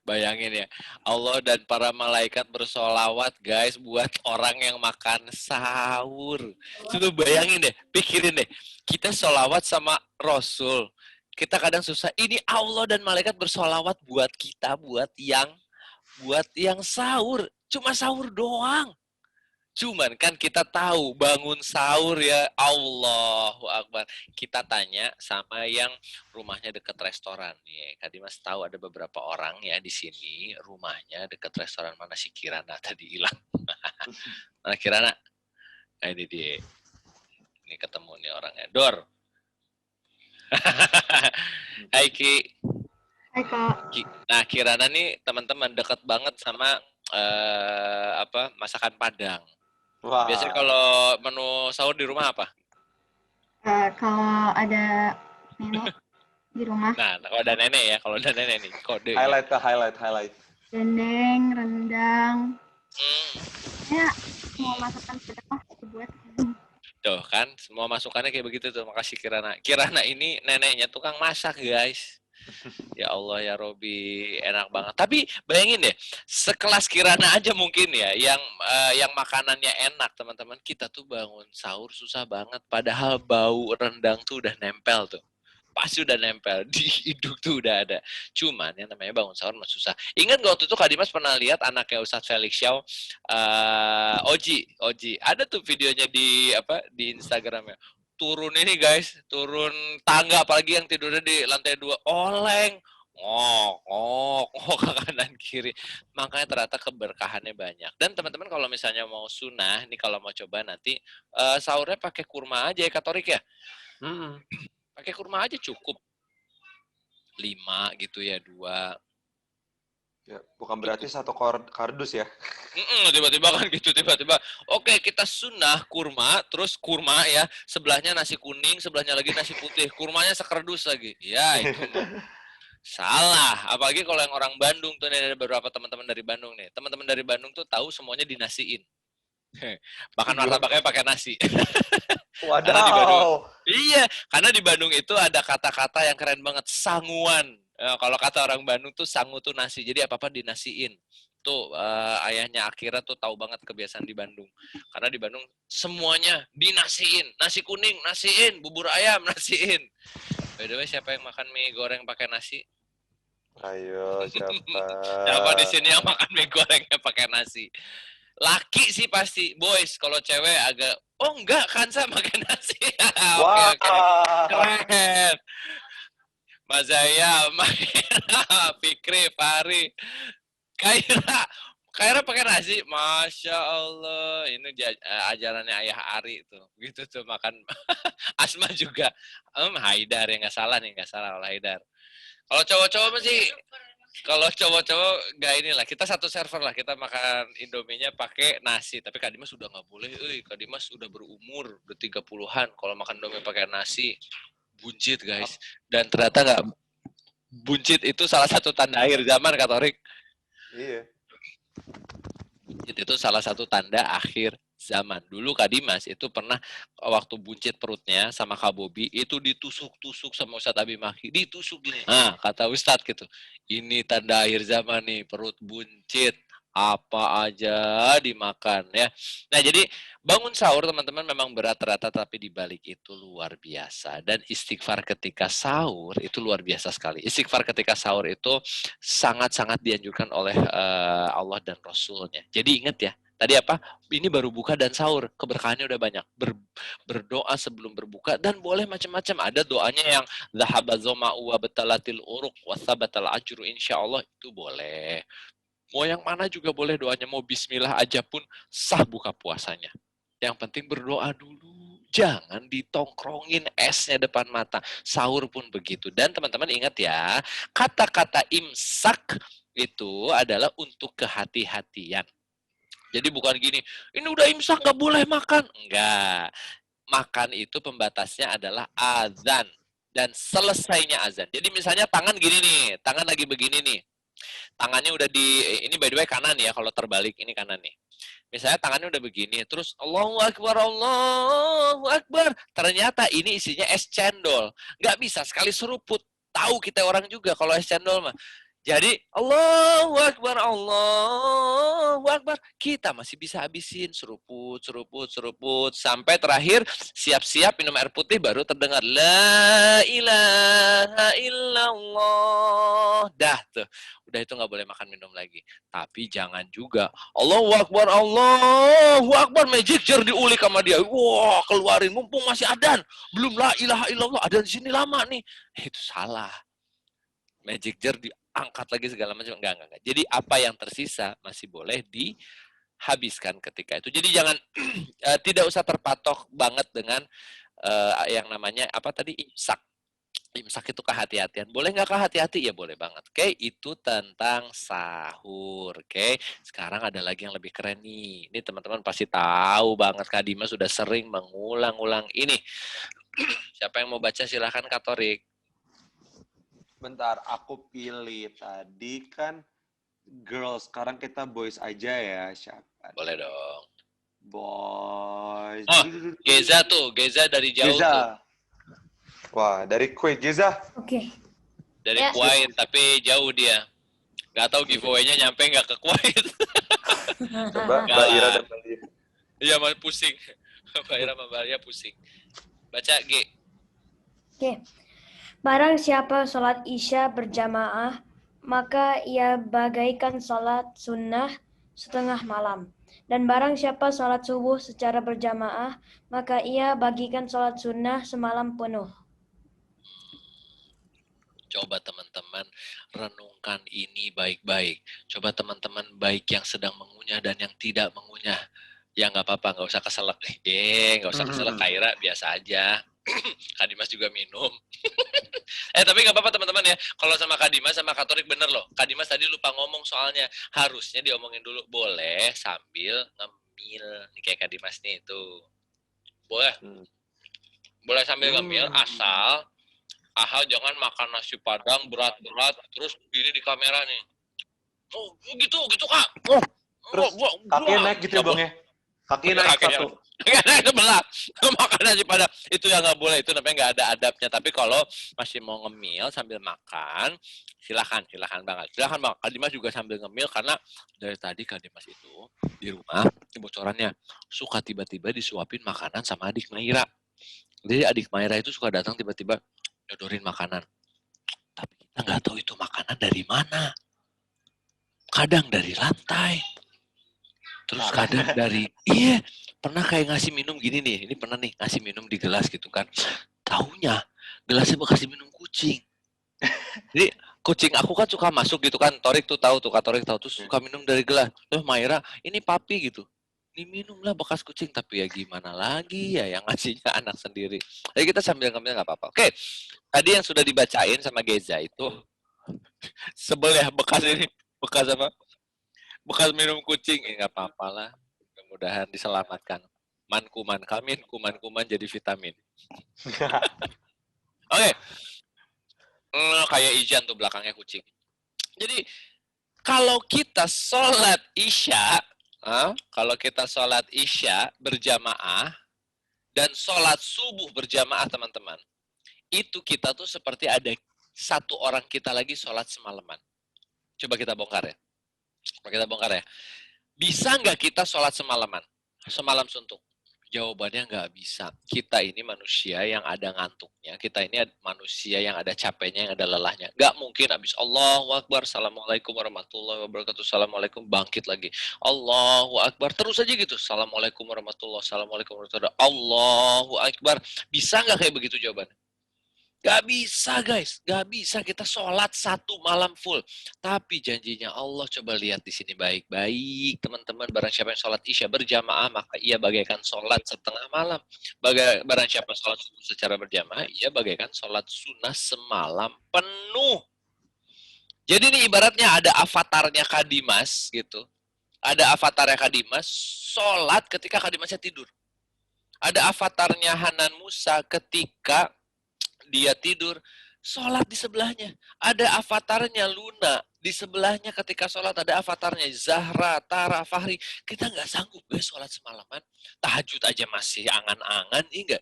Bayangin ya, Allah dan para malaikat bersolawat guys buat orang yang makan sahur. Coba bayangin deh, pikirin deh. Kita solawat sama Rasul. Kita kadang susah, ini Allah dan malaikat bersolawat buat kita, buat yang sahur. Cuma sahur doang. Cuman kan kita tahu bangun sahur ya Allahu Akbar. Kita tanya sama yang rumahnya dekat restoran nih. Kak Dimas tahu ada beberapa orang ya di sini rumahnya dekat restoran. Mana si Kirana tadi hilang. Mana Kirana? Nah ini dia. Ini ketemu nih orangnya. Dor. Hai Ki. Hai Kak. Nah Kirana nih teman-teman dekat banget sama masakan Padang. Wah. Biasanya kalau menu sahur di rumah apa? Kalau ada nenek di rumah, Nah, kalau ada nenek ya, kalau ada nenek nih, kode. Highlight. dendeng, rendang, Hmm, ya semua masakan kita buat. tuh kan, semua masukannya kayak begitu tuh. Makasih Kirana. Kirana ini neneknya tukang masak, guys. Ya Allah ya Robi, enak banget. Tapi bayangin deh, sekelas Kirana aja mungkin ya, yang makanannya enak teman-teman. Kita tuh bangun sahur susah banget, padahal bau rendang tuh udah nempel tuh. Pasti udah nempel di hidung tuh udah ada. Cuman yang namanya bangun sahur masih susah. Ingat gak waktu itu Kak Dimas pernah lihat anaknya Ustadz Felix Xiao, Oji. Ada tuh videonya di Instagramnya. Turun ini guys, turun tangga apalagi yang tidurnya di lantai 2, oleng, ngok ke kanan kiri. Makanya ternyata keberkahannya banyak. Dan teman-teman kalau misalnya mau sunnah, nih kalau mau coba nanti sahurnya pakai kurma aja ya Katorik ya. Pakai kurma aja cukup 5 gitu ya, 2. Ya, bukan berarti satu kardus ya. Tiba-tiba kan gitu, tiba-tiba. Oke, kita sunnah kurma, terus kurma ya, sebelahnya nasi kuning, sebelahnya lagi nasi putih. Kurmanya sekerdus lagi. Ya, itu mah. Salah. Apalagi kalau yang orang Bandung tuh, ada beberapa teman-teman dari Bandung nih. Teman-teman dari Bandung tuh tahu semuanya dinasiin. Bahkan martabaknya pakai nasi. Karena di Bandung, Wadaw. iya, karena di Bandung itu ada kata-kata yang keren banget, sanguan. Kalau kata orang Bandung tuh sangu tuh nasi, jadi apa-apa dinasiin. Tuh ayahnya Akira tuh tahu banget kebiasaan di Bandung. Karena di Bandung semuanya dinasiin, nasi kuning nasiin, bubur ayam nasiin. By the way, siapa yang makan mie goreng pakai nasi? Ayo, siapa? Siapa di sini yang makan mie gorengnya pakai nasi? Laki sih pasti, boys. Kalau cewek agak, oh enggak, Kansa makan nasi. Wah. Oke. Keren. Mas Zaya, Maira, Fikri, Fahri, Kaira pakai nasi. Masya Allah. Ini ajarannya Ayah Ari tuh. Gitu tuh makan. Asma juga. Haidar ya nggak salah nih, nggak salah Haidar. Kalau cowok-cowok masih, kalau cowok-cowok nggak inilah, kita satu server lah, kita makan Indominya pakai nasi. Tapi Kak Dimas udah nggak boleh, Kak Dimas udah berumur, udah 30-an. Kalau makan Indomie pakai nasi, buncit guys. Dan ternyata nggak, buncit itu salah satu tanda akhir zaman Kak Torik. Iya. Buncit itu salah satu tanda akhir zaman. Dulu Kak Dimas itu pernah waktu buncit perutnya sama Kak Bobi itu ditusuk-tusuk sama Ustadz Abi Maki. Ditusuk gini. Nah, kata Ustadz gitu. Ini tanda akhir zaman nih, perut buncit. Apa aja dimakan ya. Nah, jadi bangun sahur teman-teman memang berat ternyata, tapi di balik itu luar biasa. Dan istighfar ketika sahur itu luar biasa sekali. Istighfar ketika sahur itu sangat-sangat dianjurkan oleh Allah dan Rasulnya. Jadi ingat ya, tadi apa? Ini baru buka dan sahur, keberkahannya udah banyak. Berdoa sebelum berbuka dan boleh macam-macam. Ada doanya yang dhahaba dzama'u wa batalatil uruq wa tsabatal ajru insyaallah, itu boleh. Mau yang mana juga boleh doanya, mau bismillah aja pun sah buka puasanya. Yang penting berdoa dulu. Jangan ditongkrongin esnya depan mata. Sahur pun begitu. Dan teman-teman ingat ya, kata-kata imsak itu adalah untuk kehati-hatian. Jadi bukan gini, ini udah imsak nggak boleh makan. Enggak. Makan itu pembatasnya adalah azan. Dan selesainya azan. Jadi misalnya tangan gini nih, tangan lagi begini nih. Tangannya udah ini by the way kanan ya, kalau terbalik ini kanan nih. Misalnya tangannya udah begini, terus Allahu Akbar. Ternyata ini isinya es cendol. Nggak bisa sekali seruput. Tahu kita orang juga kalau es cendol mah. Jadi Allahu Akbar. Kita masih bisa habisin seruput sampai terakhir siap-siap minum air putih baru terdengar la ilaha illallah. Dah tuh. Udah itu nggak boleh makan minum lagi. Tapi jangan juga Allahu Akbar magic jar diulik sama dia. Wah, keluarin mumpung masih adan. Belum la ilaha illallah, adan di sini lama nih. Itu salah. Magic jar diangkat lagi segala macam, enggak. Jadi apa yang tersisa masih boleh dihabiskan ketika itu. Jadi jangan tidak usah terpatok banget dengan yang namanya apa tadi imsak. Imsak itu kehati-hatian. Boleh nggak kehati-hati? Ya boleh banget. Oke, itu tentang sahur. Oke, sekarang ada lagi yang lebih keren nih. Ini teman-teman pasti tahu banget. Kak Dima sudah sering mengulang-ulang ini. Siapa yang mau baca silahkan Kak Torik. Bentar, aku pilih. Tadi kan girls, sekarang kita boys aja ya. Siapa? Boleh dong. Boys. Oh, Geza tuh. Geza dari jauh Geza. tuh. Wah, dari Kuwait, Geza. Oke. Dari Ya. Kuwait, tapi jauh dia. Gak tahu giveaway-nya nyampe nggak ke Kuwait. Coba Mbak Ira dan Mbak Lia. Iya, malah pusing. Mbak Ira sama Mbak Lia pusing. Baca, G. Oke. Barang siapa sholat isya berjamaah, maka ia bagaikan sholat sunnah setengah malam. Dan barang siapa sholat subuh secara berjamaah, maka ia bagikan sholat sunnah semalam penuh. Coba teman-teman renungkan ini baik-baik. Coba teman-teman baik yang sedang mengunyah dan yang tidak mengunyah. Ya nggak apa-apa, nggak usah keselak. Nggak usah keselak, Kaira biasa aja. Kak Dimas juga minum. Tapi nggak apa-apa teman-teman ya. Kalau sama Kak Dimas sama Kak Torik bener loh. Kak Dimas tadi lupa ngomong soalnya. Harusnya diomongin dulu. Boleh sambil ngemil. Nih kayak Kak Dimas nih tuh. Boleh. Boleh sambil ngemil asal jangan makan nasi padang berat-berat terus gini di kamera nih. Oh gitu Kak. Terus kakinya naik gitu ya Bang ya? Kakinya naik satu. Itu belah. Makan nasi padang. Itu yang nggak boleh. Itu namanya nggak ada adabnya. Tapi kalau masih mau ngemil sambil makan, silakan banget. Silakan Bang. Kak Dimas juga sambil ngemil karena dari tadi Kak Dimas itu di rumah, ini bocorannya, suka tiba-tiba disuapin makanan sama adik Maira. Jadi adik Maira itu suka datang tiba-tiba nyodorin makanan. Tapi kita nggak tahu itu makanan dari mana. Kadang dari lantai. Terus kadang dari, pernah kayak ngasih minum gini nih, ini pernah nih ngasih minum di gelas gitu kan. Taunya gelasnya bekas minum kucing. Jadi kucing aku kan suka masuk gitu kan, Torik tuh tahu tuh, Kak Torik tahu tuh suka minum dari gelas. Terus Maira, ini papi gitu. Ini minumlah bekas kucing, tapi ya gimana lagi ya yang ngasihnya anak sendiri. Jadi kita sambil ngambil nggak apa-apa. Oke, tadi yang sudah dibacain sama Geza itu sebel ya bekas ini, bekas apa? Bekas minum kucing, nggak apa-apa lah. Mudah-mudahan diselamatkan. Kuman jadi vitamin. Oke. Kayak Ijan tuh belakangnya kucing. Jadi kalau kita sholat isya berjamaah dan sholat subuh berjamaah teman-teman, itu kita tuh seperti ada satu orang kita lagi sholat semalaman. Coba kita bongkar ya. Kita bongkar ya. Bisa nggak kita sholat semalaman? Semalam suntuk? Jawabannya nggak bisa. Kita ini manusia yang ada ngantuknya. Kita ini manusia yang ada capeknya, yang ada lelahnya. Nggak mungkin habis Allahu Akbar, Assalamualaikum warahmatullahi wabarakatuh, Assalamualaikum, bangkit lagi. Allahu Akbar. Terus aja gitu. Assalamualaikum warahmatullahi wabarakatuh, Assalamualaikum warahmatullahi wabarakatuh, Allahu Akbar. Bisa nggak kayak begitu jawabannya? Gak bisa guys, gak bisa kita sholat satu malam full. Tapi janjinya Allah, coba lihat di sini baik-baik teman-teman. Barang siapa yang sholat isya berjamaah, maka ia bagaikan sholat setengah malam. Barang siapa sholat subuh secara berjamaah, ia bagaikan sholat sunnah semalam penuh. Jadi ini ibaratnya ada avatarnya Kadimas gitu. Ada avatarnya Kadimas, sholat ketika Kadimasnya tidur. Ada avatarnya Hanan Musa ketika dia tidur, sholat di sebelahnya. Ada avatarnya Luna, di sebelahnya ketika sholat ada avatarnya Zahra, Tara, Fahri. Kita nggak sanggup guys sholat semalaman. Tahajud aja masih angan-angan, enggak.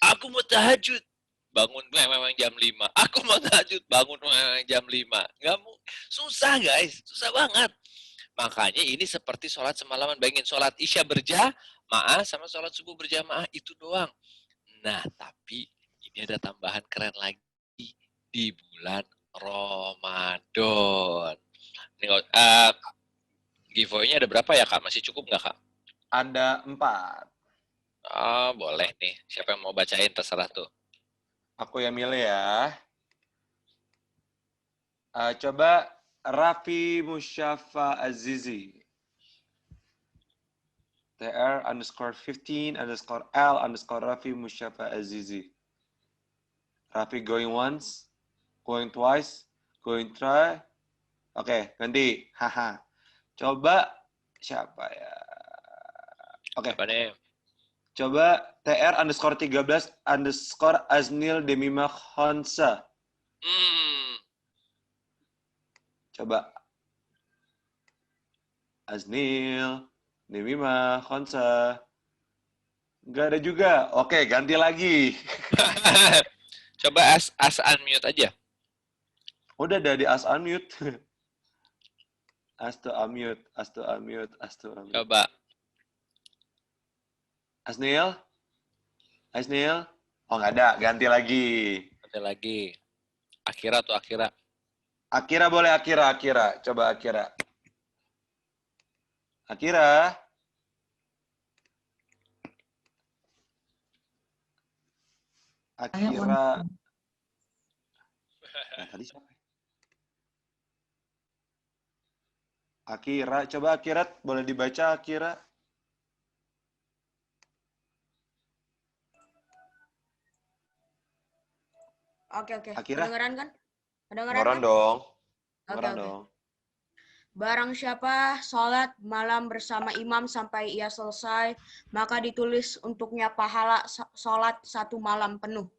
Aku mau tahajud, bangun memang jam 5. Aku mau tahajud, bangun memang jam 5. Nggak mau. Susah guys, susah banget. Makanya ini seperti sholat semalaman. Bayangin sholat isya berjamaah sama sholat subuh berjamaah, itu doang. Nah, tapi ini ada tambahan keren lagi di bulan Ramadan. Giveaway-nya ada berapa ya Kak? Masih cukup nggak Kak? Ada 4. Oh, boleh nih. Siapa yang mau bacain terserah tuh. Aku yang milih ya. Coba Raffi Musyafa Azizi. TR_15_L_ Raffi Musyafa Azizi. Raffi going once, going twice, going try. Oke, ganti. Haha. Coba siapa ya? Oke. Apa nih? Coba TR_13_Aznil Demima Khonsa. Coba. Aznil Demima Khonsa. Nggak ada juga. Oke, ganti lagi. Coba as unmute aja. Udah ada di as unmute. As to unmute. Coba. Asnil? Oh, nggak ada. Ganti lagi. Ada lagi. Akira tuh Akira. Akira boleh Akira. Coba Akira. Akira. Akira. Tadi siapa? Akira, coba Akira, boleh dibaca Akira. Oke. Akira? Kedengeran kan? Kedengeran dong. Oke. Barang siapa sholat malam bersama imam sampai ia selesai, maka ditulis untuknya pahala sholat satu malam penuh.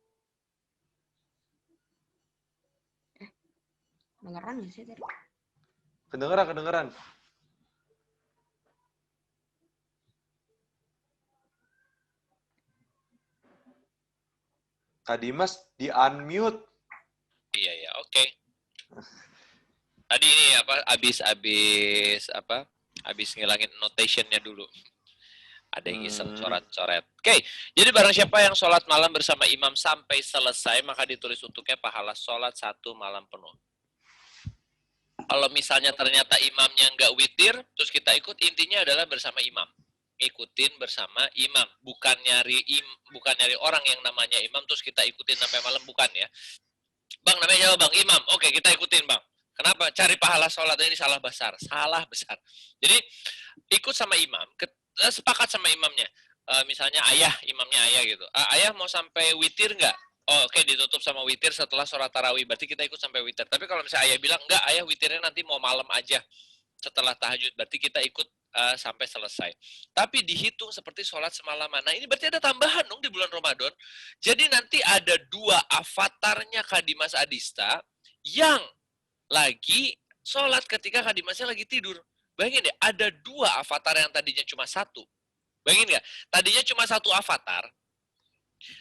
Kedengeran nggak sih tadi? Kedengeran. Kak Dimas di unmute. Iya, oke. Tadi ini habis ngilangin notation-nya dulu. Ada yang iseng coret-coret. Oke, jadi barang siapa yang sholat malam bersama imam sampai selesai, maka ditulis untuknya pahala sholat satu malam penuh. Kalau misalnya ternyata imamnya nggak witir, terus kita ikut, intinya adalah bersama imam. Ikutin bersama imam. Bukan nyari orang yang namanya imam, terus kita ikutin sampai malam, bukan ya. Bang, namanya siapa Bang? Imam. Oke, kita ikutin Bang. Kenapa? Cari pahala sholat, ini salah besar. Jadi, ikut sama imam, sepakat sama imamnya. Misalnya imamnya ayah gitu. Ayah mau sampai witir nggak? Oh, oke, ditutup sama witir setelah sholat tarawih. Berarti kita ikut sampai witir. Tapi kalau misalnya ayah bilang, enggak, ayah witirnya nanti mau malam aja setelah tahajud. Berarti kita ikut sampai selesai. Tapi dihitung seperti sholat semalaman. Nah, ini berarti ada tambahan dong di bulan Ramadan. Jadi nanti ada 2 avatarnya Kak Dimas Adista yang lagi sholat ketika Kak Dimasnya lagi tidur. Bayangin deh, ada 2 avatar yang tadinya cuma 1. Bayangin nggak? Tadinya cuma 1 avatar.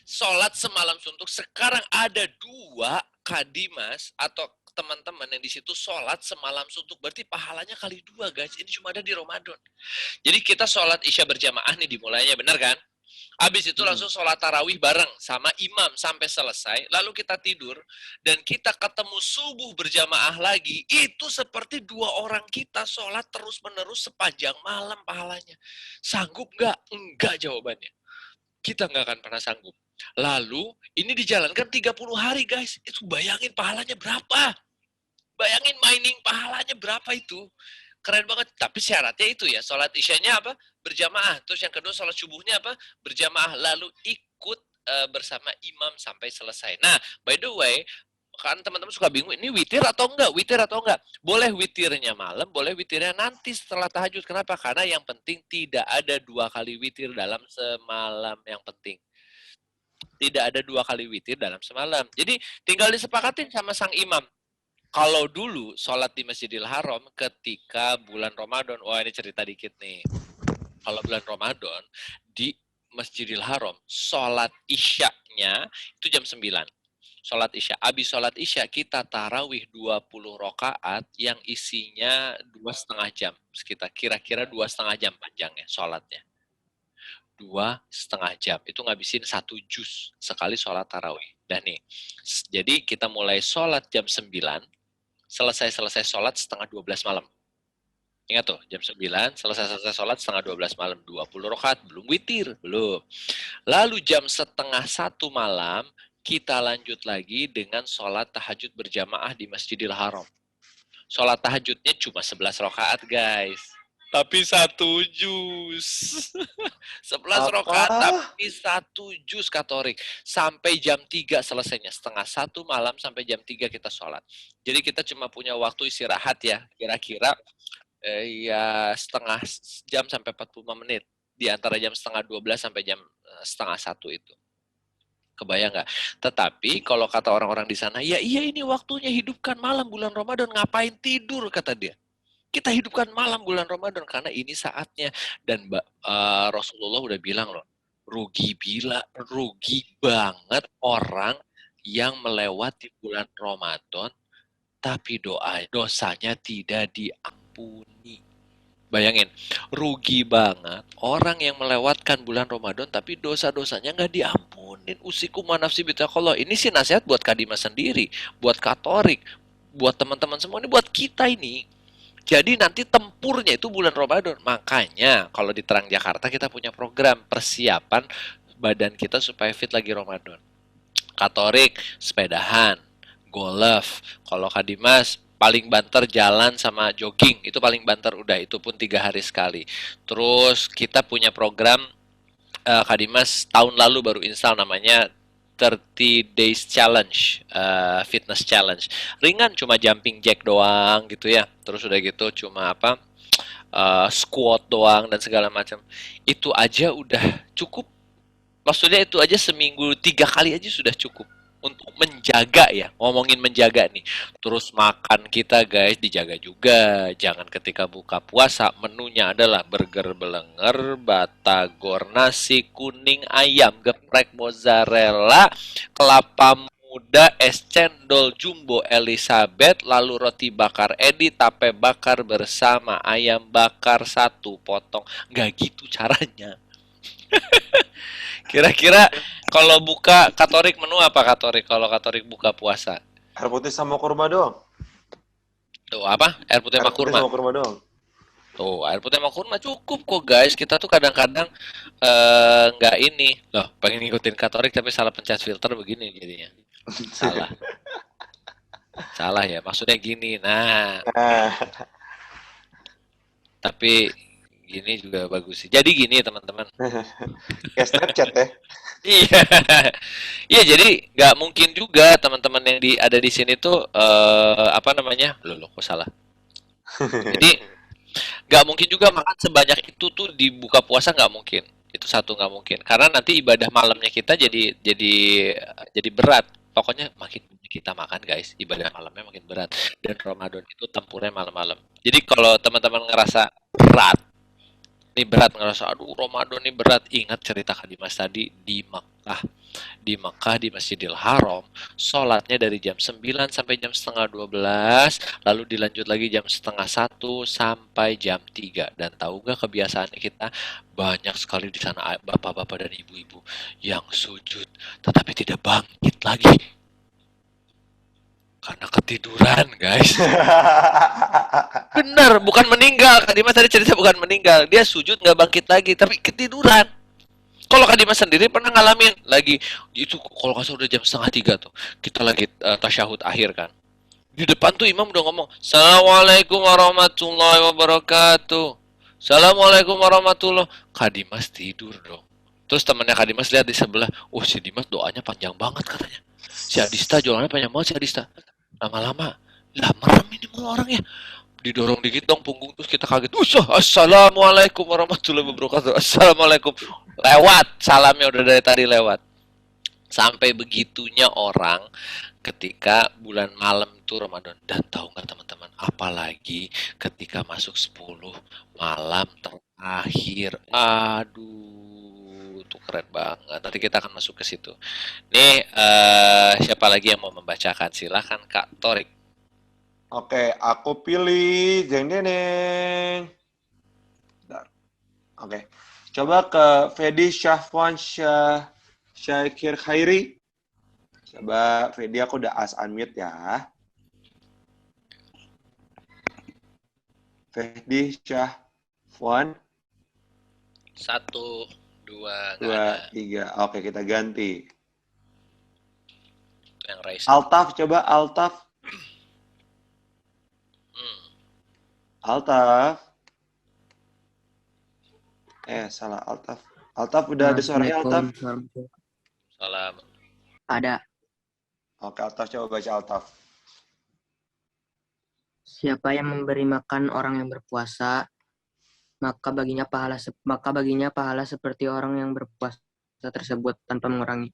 Sholat semalam suntuk, sekarang ada 2 Kadimas atau teman-teman yang di situ sholat semalam suntuk, berarti pahalanya kali 2 guys. Ini cuma ada di Ramadan. Jadi kita sholat isya berjamaah nih dimulainya, benar kan? Habis itu langsung sholat tarawih bareng sama imam sampai selesai, lalu kita tidur, dan kita ketemu subuh berjamaah lagi, itu seperti 2 orang kita sholat terus-menerus sepanjang malam pahalanya. Sanggup nggak? Enggak jawabannya. Kita nggak akan pernah sanggup. Lalu, ini dijalankan 30 hari guys, itu bayangin pahalanya berapa? Bayangin mining pahalanya berapa itu? Keren banget. Tapi syaratnya itu ya, sholat isyanya apa? Berjamaah. Terus yang kedua sholat subuhnya apa? Berjamaah. Lalu ikut bersama imam sampai selesai. Nah, by the way, kan teman-teman suka bingung, ini witir atau enggak? Witir atau enggak? Boleh witirnya malam, boleh witirnya nanti setelah tahajud. Kenapa? Karena yang penting tidak ada 2 kali witir dalam semalam. Yang penting. Tidak ada 2 kali witir dalam semalam. Jadi tinggal disepakatin sama sang imam. Kalau dulu sholat di Masjidil Haram ketika bulan Ramadan, wah ini cerita dikit nih. Kalau bulan Ramadan di Masjidil Haram, sholat isya-nya itu jam 9. Sholat isya. Habis sholat isya kita tarawih 20 rakaat yang isinya 2,5 jam. Sekitar kira-kira 2,5 jam panjangnya sholatnya. 2,5 jam. Itu ngabisin 1 juz sekali sholat tarawih. Dan nih, jadi kita mulai sholat jam 9, selesai sholat setengah 12 malam. Ingat tuh, jam 9, selesai sholat setengah 12 malam. 20 rakaat, belum witir, belum. Lalu jam setengah 1 malam, kita lanjut lagi dengan sholat tahajud berjamaah di Masjidil Haram. Sholat tahajudnya cuma 11 rakaat, guys. Tapi 1 juz. 11 rakaat tapi 1 juz Katorik. Sampai jam 3 selesainya. Setengah 1 malam sampai jam 3 kita sholat. Jadi kita cuma punya waktu istirahat ya. Kira-kira ya setengah jam sampai 45 menit. Di antara jam setengah 12 sampai jam setengah 1 itu. Kebayang nggak? Tetapi kalau kata orang-orang di sana, ya iya ini waktunya, hidupkan malam bulan Ramadan, ngapain tidur, kata dia. Kita hidupkan malam bulan Ramadan karena ini saatnya. Dan Rasulullah udah bilang loh, rugi banget orang yang melewati bulan Ramadan tapi dosanya tidak diampuni. Bayangin, rugi banget orang yang melewatkan bulan Ramadan tapi dosa-dosanya nggak diampunin. Usiku manafsi bitaqallah. Ini sih nasihat buat Kadimas sendiri, buat Katorik, buat teman-teman semua, ini buat kita ini. Jadi nanti tempurnya itu bulan Ramadan. Makanya kalau di Terang Jakarta kita punya program persiapan badan kita supaya fit lagi Ramadan. Katorik, sepedahan, golf. Kalau Kadimas paling banter jalan sama jogging. Itu paling banter, udah itu pun 3 hari sekali. Terus kita punya program Kadimas tahun lalu baru install, namanya 30 Days Challenge, Fitness Challenge. Ringan, cuma jumping jack doang gitu ya. Terus udah gitu cuma squat doang dan segala macam. Itu aja udah cukup. Maksudnya itu aja seminggu 3 kali aja sudah cukup. Untuk menjaga ya, ngomongin menjaga nih. Terus makan kita guys dijaga juga. Jangan ketika buka puasa menunya adalah burger belenger, batagor, nasi kuning, ayam geprek, mozzarella, kelapa muda, es cendol jumbo Elizabeth, lalu roti bakar Edi, tape bakar bersama ayam bakar 1 potong. Nggak gitu caranya. Kira-kira kalau buka Katorik menu apa Katorik? Kalau Katorik buka puasa? Air putih sama kurma doang. Tuh apa? Air putih sama kurma. Sama kurma doang. Tuh, air putih sama kurma cukup kok guys. Kita tuh kadang-kadang nggak ini. Loh, pengen ngikutin Katorik tapi salah pencet filter begini jadinya. Salah. Salah ya, maksudnya gini. Nah. Tapi gini juga bagus sih. Jadi gini teman-teman. Kayak Snapchat ya. Iya. Iya, jadi nggak mungkin juga teman-teman yang ada di sini tuh apa namanya? Loh, kok salah. Jadi nggak mungkin juga makan sebanyak itu tuh di buka puasa, nggak mungkin. Itu satu nggak mungkin. Karena nanti ibadah malamnya kita jadi berat. Pokoknya makin kita makan guys, ibadah malamnya makin berat. Dan Ramadan itu tempurnya malam-malam. Jadi kalau teman-teman ngerasa berat, Ini berat, ngerasa aduh Ramadan ini berat. Ingat cerita Kak Dimas tadi di Mekah. Di Mekah di Masjidil Haram, sholatnya dari jam 9 sampai jam setengah 12, lalu dilanjut lagi jam setengah 1 sampai jam 3. Dan tahu gak kebiasaan kita? Banyak sekali di sana bapak-bapak dan ibu-ibu yang sujud tetapi tidak bangkit lagi karena ketiduran, guys. Bener, bukan meninggal. Kak Dimas tadi cerita bukan meninggal. Dia sujud nggak bangkit lagi, tapi ketiduran. Kalau Kak Dimas sendiri pernah ngalamin lagi itu kalau nggak salah udah jam setengah 3 tuh. Kita lagi tasyahud akhir kan. Di depan tuh imam udah ngomong, "Assalamualaikum warahmatullahi wabarakatuh." "Assalamualaikum warahmatullahi." Kak Dimas tidur dong. Terus temannya Kak Dimas lihat di sebelah, "Oh, si Dimas doanya panjang banget," katanya. "Si Adista jualannya panjang banget si Adista." Lama-lama, lah merem ini mulu orangnya. Didorong dikit dong punggung, terus kita kaget. Assalamualaikum warahmatullahi wabarakatuh. Assalamualaikum. Lewat, salamnya udah dari tadi lewat. Sampai begitunya orang ketika bulan malam itu Ramadan. Dan tahu nggak teman-teman, apalagi ketika masuk 10 malam terakhir. Aduh, itu keren banget. Nanti kita akan masuk ke situ. Nih, siapa lagi yang mau membacakan? Silahkan Kak Torik. Oke, aku pilih Jeng Deneng. Oke, coba ke Fedi Syafwan Syakir Khairi. Coba Fedi, aku udah unmute ya. Fedi Syafwan. 1, 2, 3. Oke, kita ganti. Itu yang raise. Altaf, coba Altaf. Altaf. Salah Altaf. Altaf udah ada suaranya Altaf. Salam. Ada. Oke, Altaf coba baca Altaf. Siapa yang memberi makan orang yang berpuasa, maka baginya pahala seperti orang yang berpuasa tersebut tanpa mengurangi.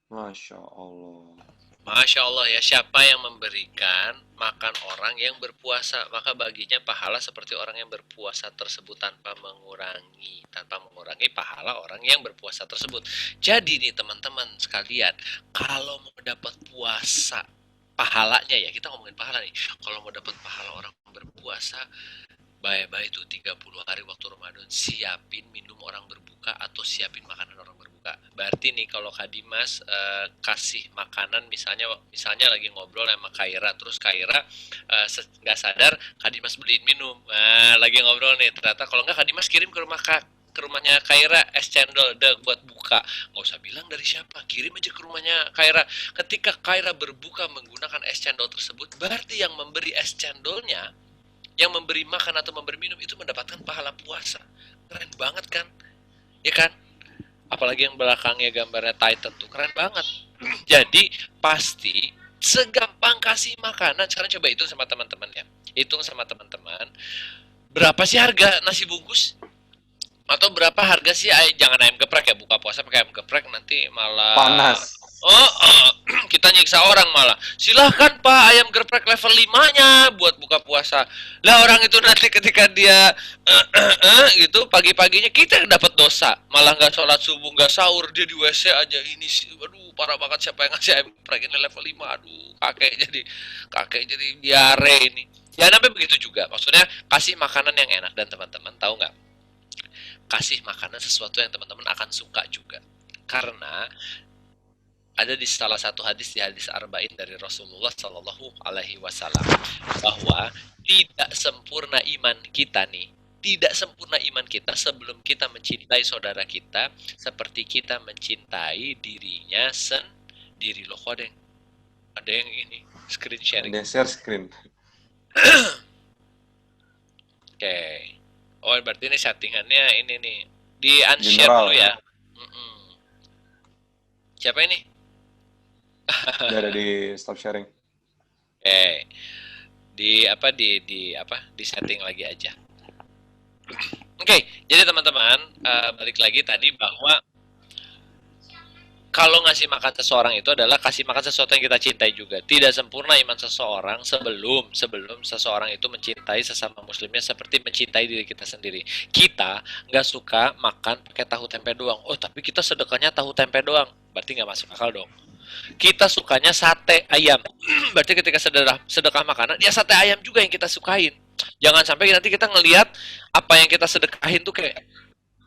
Masya Allah. Masya Allah ya, siapa yang memberikan makan orang yang berpuasa, maka baginya pahala seperti orang yang berpuasa tersebut tanpa mengurangi pahala orang yang berpuasa tersebut. Jadi nih teman-teman sekalian, kalau mau dapat puasa, pahalanya ya, kita ngomongin pahala nih, kalau mau dapat pahala orang berpuasa, baik-baik itu 30 hari waktu Ramadan, siapin minum orang berbuka atau siapin makanan orang berbuka. Berarti nih kalau Kak Dimas kasih makanan, misalnya lagi ngobrol sama Kaira, terus Kaira nggak sadar Kak Dimas beliin minum. Nah, lagi ngobrol nih, ternyata kalau nggak Kak Dimas kirim ke rumahnya Kaira es cendol deh buat buka. Nggak usah bilang dari siapa, kirim aja ke rumahnya Kaira. Ketika Kaira berbuka menggunakan es cendol tersebut, berarti yang memberi es cendolnya, yang memberi makan atau memberi minum itu mendapatkan pahala puasa. Keren banget kan? Ya kan? Apalagi yang belakangnya gambarnya Titan tuh keren banget. Jadi pasti segampang kasih makanan. Sekarang coba hitung sama teman-teman ya. Hitung sama teman-teman. Berapa sih harga nasi bungkus? Atau berapa harga sih jangan ayam geprek ya, buka puasa pakai ayam geprek nanti malah panas. Kita nyiksa orang malah. Silahkan Pak, ayam geprek level 5-nya buat buka puasa. Lah orang itu nanti ketika dia gitu pagi-paginya kita dapat dosa. Malah nggak sholat subuh, nggak sahur, dia di WC aja ini sih. Aduh, parah banget siapa yang ngasih ayam geprek ini level 5. Aduh, kakek jadi diare ini. Ya namanya begitu juga. Maksudnya kasih makanan yang enak, dan teman-teman tahu nggak? Kasih makanan sesuatu yang teman-teman akan suka juga. Karena ada di salah satu hadis, di hadis Arba'in dari Rasulullah Shallallahu Alaihi Wasallam, bahwa tidak sempurna iman kita nih, tidak sempurna iman kita sebelum kita mencintai saudara kita seperti kita mencintai dirinya sendiri. Loh, kok ada yang ini screen sharing. Ada share screen. Oke. Oh, berarti ini settingannya ini nih di unshare dulu ya. Siapa ini? Udah ada di stop sharing. Di setting lagi aja. Oke, jadi teman-teman balik lagi tadi bahwa kalau ngasih makan seseorang itu adalah kasih makan sesuatu yang kita cintai juga. Tidak sempurna iman seseorang sebelum seseorang itu mencintai sesama muslimnya seperti mencintai diri kita sendiri. Kita nggak suka makan pakai tahu tempe doang. Oh, tapi kita sedekahnya tahu tempe doang. Berarti nggak masuk akal dong. Kita sukanya sate ayam. Berarti ketika sedekah makanan, ya sate ayam juga yang kita sukain. Jangan sampai nanti kita ngelihat apa yang kita sedekahin tuh kayak,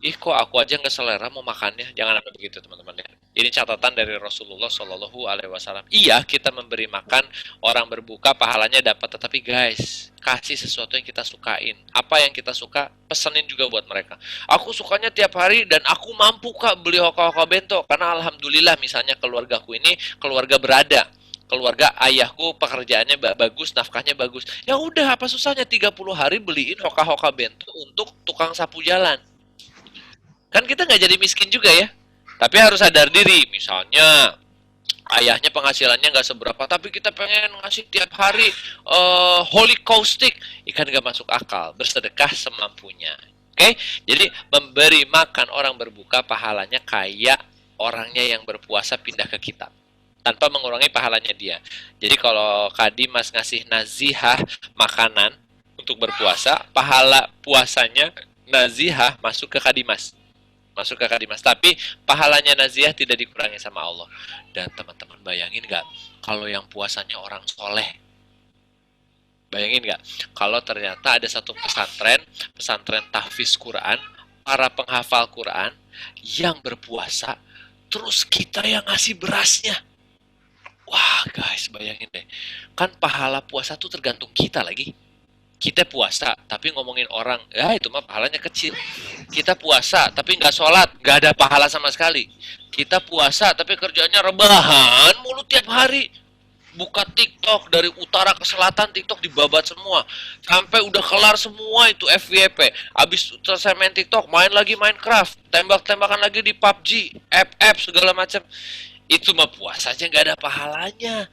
ih kok aku aja nggak selera mau makannya. Jangan sampai begitu teman-teman ya. Ini catatan dari Rasulullah Shallallahu Alaihi Wasallam. Iya, kita memberi makan orang berbuka pahalanya dapat, tetapi guys, kasih sesuatu yang kita sukain. Apa yang kita suka, pesenin juga buat mereka. Aku sukanya tiap hari dan aku mampu kak beli hoka-hoka bento karena alhamdulillah misalnya keluargaku ini keluarga berada. Keluarga ayahku pekerjaannya bagus, nafkahnya bagus. Ya udah, apa susahnya 30 hari beliin hoka-hoka bento untuk tukang sapu jalan. Kan kita nggak jadi miskin juga ya. Tapi harus sadar diri, misalnya ayahnya penghasilannya nggak seberapa, tapi kita pengen ngasih tiap hari holy caustic, ikan nggak masuk akal, bersedekah semampunya. Oke? Jadi memberi makan orang berbuka pahalanya kayak orangnya yang berpuasa pindah ke kita, tanpa mengurangi pahalanya dia. Jadi kalau Kak Dimas ngasih nazihah makanan untuk berpuasa, pahala puasanya nazihah masuk ke Kak Dimas. Tapi pahalanya naziah tidak dikurangi sama Allah. Dan teman-teman bayangin nggak kalau yang puasanya orang soleh? Bayangin nggak kalau ternyata ada satu pesantren tahfiz Quran, para penghafal Quran yang berpuasa, terus kita yang ngasih berasnya. Wah guys, bayangin deh, kan pahala puasa tuh tergantung kita lagi. Kita puasa, tapi ngomongin orang, ya itu mah pahalanya kecil. Kita puasa, tapi nggak sholat, nggak ada pahala sama sekali. Kita puasa, tapi kerjanya rebahan mulu tiap hari. Buka TikTok, dari utara ke selatan, TikTok dibabat semua. Sampai udah kelar semua itu FYP. Habis selesai main TikTok, main lagi Minecraft. Tembak-tembakan lagi di PUBG, app segala macam. Itu mah puasa aja nggak ada pahalanya.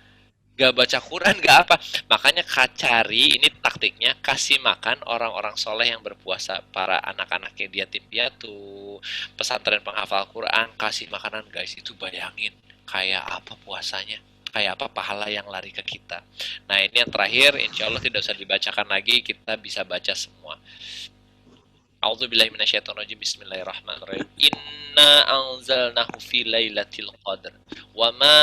Gak baca Quran, gak apa. Makanya cari, ini taktiknya, kasih makan orang-orang soleh yang berpuasa. Para anak-anak yang yatim piatu, pesantren penghafal Quran, kasih makanan guys. Itu bayangin, kayak apa puasanya. Kayak apa pahala yang lari ke kita. Nah ini yang terakhir, insya Allah tidak usah dibacakan lagi, kita bisa baca semua. A'udzubillahi minasyaitonirrajim. Bismillahirrahmanirrahim. Inna anzalnahu fi lailatul qadr. Wa ma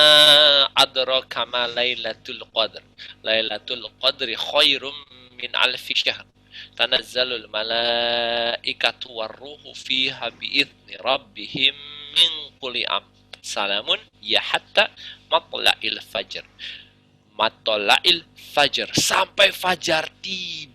adraka ma lailatul qadr. Lailatul qadri khairum min alfi syahr. Tanazzalul malaikatu warruhu fiha bi'izni rabbihim min kulli am. Salamun ya hatta matla'il fajr. Matla'il fajr, sampai fajar tiba.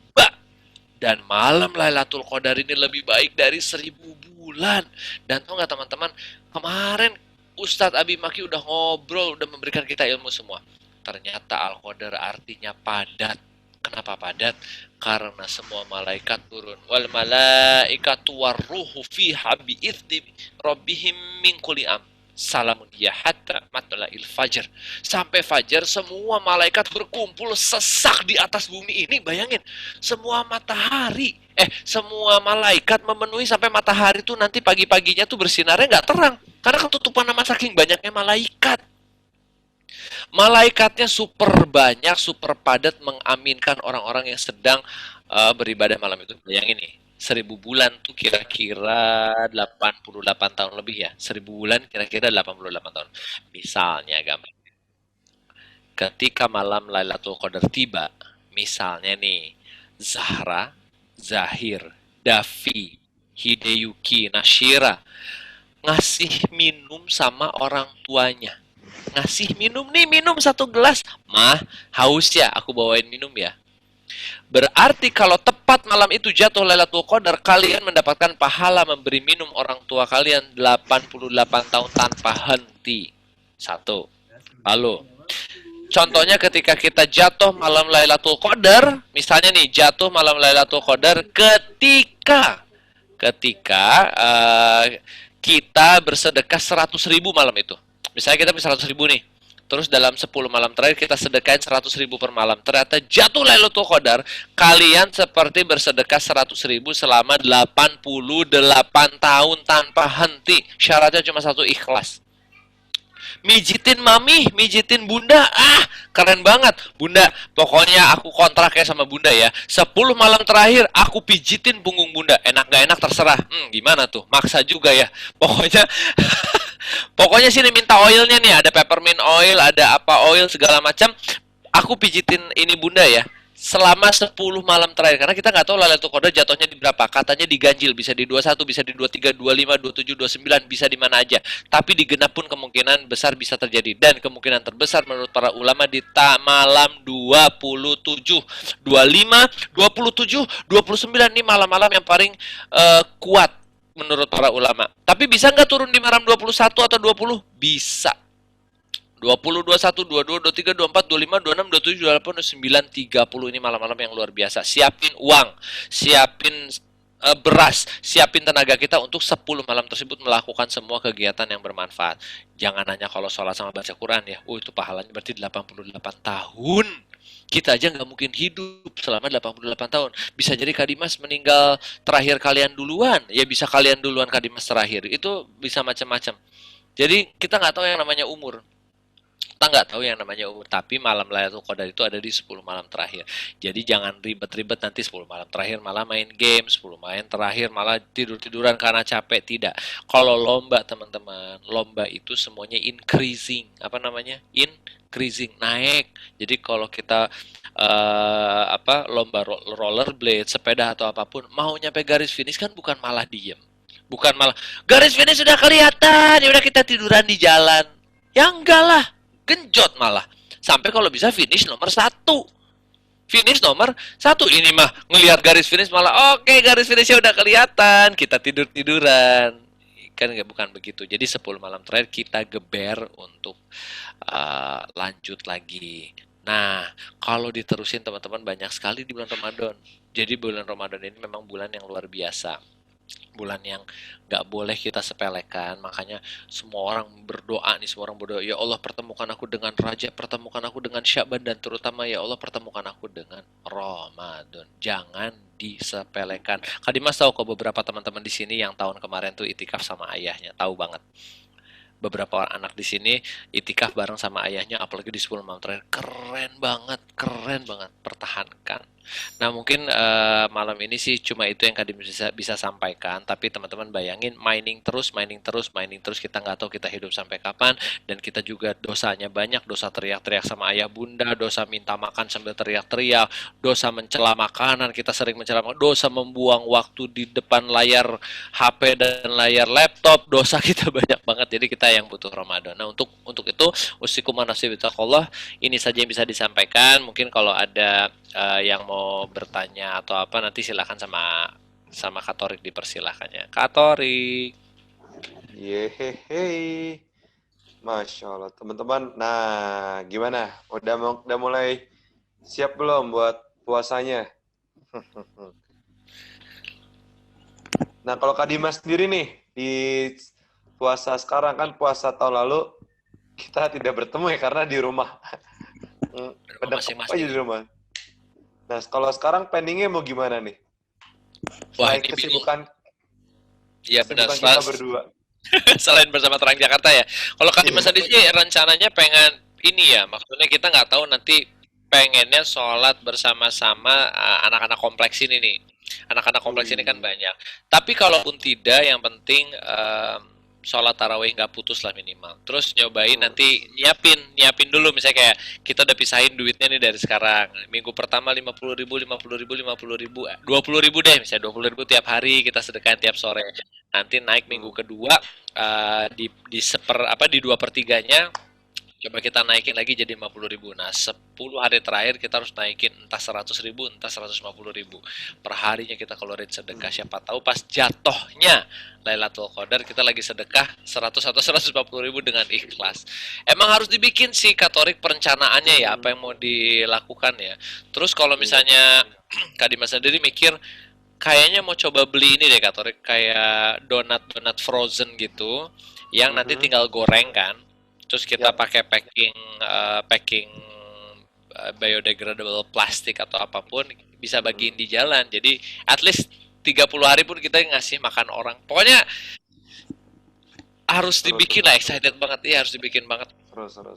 Dan malam Lailatul Qadar ini lebih baik dari 1000 bulan. Dan tau gak teman-teman, kemarin Ustadz Abi Maki udah ngobrol, udah memberikan kita ilmu semua. Ternyata Al-Qadar artinya padat. Kenapa padat? Karena semua malaikat turun. Wal malaikatu warruhu fiha bi'izni rabbihim min kulli am. Salamun ya hatta matla'il fajr. Sampai fajar semua malaikat berkumpul sesak di atas bumi ini. Bayangin, semua matahari, semua malaikat memenuhi sampai matahari tuh nanti pagi-paginya tuh bersinarnya nggak terang. Karena ketutupan sama saking banyaknya malaikat. Malaikatnya super banyak, super padat mengaminkan orang-orang yang sedang beribadah malam itu. Bayangin nih. 1000 bulan tuh kira-kira 88 tahun lebih ya. 1000 bulan kira-kira 88 tahun. Misalnya gampang. Ketika malam Lailatul Qadar tiba, misalnya nih, Zahra, Zahir, Davi, Hideyuki, Nashira, ngasih minum sama orang tuanya. Ngasih minum nih, minum 1 gelas. Mah, haus ya, aku bawain minum ya. Berarti kalau tepat malam itu jatuh Lailatul Qadar, kalian mendapatkan pahala memberi minum orang tua kalian 88 tahun tanpa henti. 1. Lalu, contohnya ketika kita jatuh malam Lailatul Qadar, misalnya nih jatuh malam Lailatul Qadar ketika kita bersedekah 100.000 malam itu. Misalnya kita bisa 100.000 nih. Terus dalam 10 malam terakhir kita sedekahin 100.000 per malam. Ternyata jatuh Lailatul Qadar, kalian seperti bersedekah 100.000 selama 88 tahun tanpa henti. Syaratnya cuma 1, ikhlas. mijitin mami, mijitin bunda. Ah, keren banget. Bunda, pokoknya aku kontrak ya sama bunda ya. 10 malam terakhir aku pijitin punggung bunda. Enak gak enak terserah. Gimana tuh? Maksa juga ya. Pokoknya pokoknya sini minta oilnya nih. Ada peppermint oil, ada apa oil segala macam. Aku pijitin ini bunda ya. Selama 10 malam terakhir, karena kita nggak tahu Lailatul Qadar jatuhnya di berapa. Katanya diganjil, bisa di 21, bisa di 23, 25, 27, 29, bisa di mana aja. Tapi di genap pun kemungkinan besar bisa terjadi. Dan kemungkinan terbesar menurut para ulama di malam 27, 25, 27, 29 ini malam-malam yang paling kuat menurut para ulama. Tapi bisa nggak turun di malam 21 atau 20? Bisa. 20, 21, 22, 23, 24, 25, 26, 27, 28, 29, 30 ini malam-malam yang luar biasa. Siapin uang, siapin beras, siapin tenaga kita untuk 10 malam tersebut melakukan semua kegiatan yang bermanfaat. Jangan hanya kalau sholat sama baca Quran ya. Itu pahalanya berarti 88 tahun. Kita aja nggak mungkin hidup selama 88 tahun. Bisa jadi Kak Dimas meninggal terakhir kalian duluan. Ya bisa kalian duluan Kak Dimas terakhir. Itu bisa macam-macam. Jadi kita nggak tahu yang namanya umur. Kita nggak tahu yang namanya umur, tapi malam Lailatul Qadar itu ada di 10 malam terakhir. Jadi jangan ribet-ribet nanti 10 malam terakhir malah main game, 10 malam terakhir malah tidur-tiduran karena capek. Tidak. Kalau lomba teman-teman, lomba itu semuanya increasing. Apa namanya? Increasing, naik. Jadi kalau kita lomba rollerblade, sepeda atau apapun, mau nyampe garis finish kan bukan malah diem. Bukan malah garis finish sudah kelihatan, ya udah kita tiduran di jalan. Ya enggak lah. Genjot malah. Sampai kalau bisa finish nomor 1. Finish nomor 1. Ini mah ngelihat garis finish malah oke, garis finishnya udah kelihatan. Kita tidur-tiduran. Kan bukan begitu. Jadi 10 malam terakhir kita geber untuk lanjut lagi. Nah, kalau diterusin teman-teman banyak sekali di bulan Ramadan. Jadi bulan Ramadan ini memang bulan yang luar biasa. Bulan yang gak boleh kita sepelekan. Makanya semua orang berdoa nih, semua orang berdoa, ya Allah pertemukan aku dengan Raja, pertemukan aku dengan Sya'ban, dan terutama ya Allah pertemukan aku dengan Ramadan. Jangan disepelekan. Kak Dimas tahu kok beberapa teman-teman di sini yang tahun kemarin tuh itikaf sama ayahnya, tahu banget. Beberapa orang anak di sini itikaf bareng sama ayahnya, apalagi di 10 malam terakhir. Keren banget, pertahankan. Nah mungkin malam ini sih cuma itu yang Kak Dimas bisa sampaikan. Tapi teman-teman bayangin mining terus kita nggak tahu kita hidup sampai kapan. Dan kita juga dosanya banyak. Dosa teriak-teriak sama ayah bunda, dosa minta makan sambil teriak-teriak, dosa mencela makanan, kita sering mencela makanan, dosa membuang waktu di depan layar HP dan layar laptop, dosa kita banyak banget. Jadi kita yang butuh Ramadan. Nah untuk itu usikum nafsi bittaqullah, ini saja yang bisa disampaikan. Mungkin kalau ada yang mau bertanya atau apa nanti silakan sama Kak Torik, dipersilakannya. Kak Torik. Yehehe. Masya Allah teman-teman. Nah gimana? Udah mulai siap belum buat puasanya? Nah kalau Kak Dimas sendiri nih di puasa sekarang, kan puasa tahun lalu kita tidak bertemu ya karena di rumah. Masing-masing di rumah. Nah, kalau sekarang planningnya mau gimana nih? Wah, ini kesibukan. Iya benar, kita berdua. Selain bersama Terang Jakarta ya. Kalau Kak Dimas tadi sih rencananya pengen ini ya, maksudnya kita nggak tahu nanti pengennya sholat bersama-sama anak-anak kompleks ini nih. Anak-anak kompleks ini kan banyak. Tapi kalaupun tidak, yang penting sholat tarawih nggak putus lah minimal. Terus nyobain nanti nyiapin dulu, misalnya kayak kita udah pisahin duitnya nih dari sekarang. Minggu pertama 50.000, 20.000 deh, misalnya 20.000 tiap hari kita sedekahin tiap sore. Nanti naik minggu kedua di 2/3-nya coba kita naikin lagi jadi 50.000. Nah 10 hari terakhir kita harus naikin entah 100.000 entah 150.000 per harinya kita keluarin sedekah. Siapa tahu pas jatuhnya Lailatul Qadar kita lagi sedekah 100 atau 150.000 dengan ikhlas. Emang harus dibikin sih Kak Torik perencanaannya ya, apa yang mau dilakukan ya. Terus kalau misalnya Kak Dimas sendiri mikir kayaknya mau coba beli ini deh Kak Torik, kayak donat frozen gitu yang nanti tinggal goreng kan. Terus kita pakai packing biodegradable plastik atau apapun, bisa bagiin di jalan. Jadi at least 30 hari pun kita ngasih makan orang. Pokoknya harus dibikin lah, excited banget. Iya, harus dibikin banget. Seru.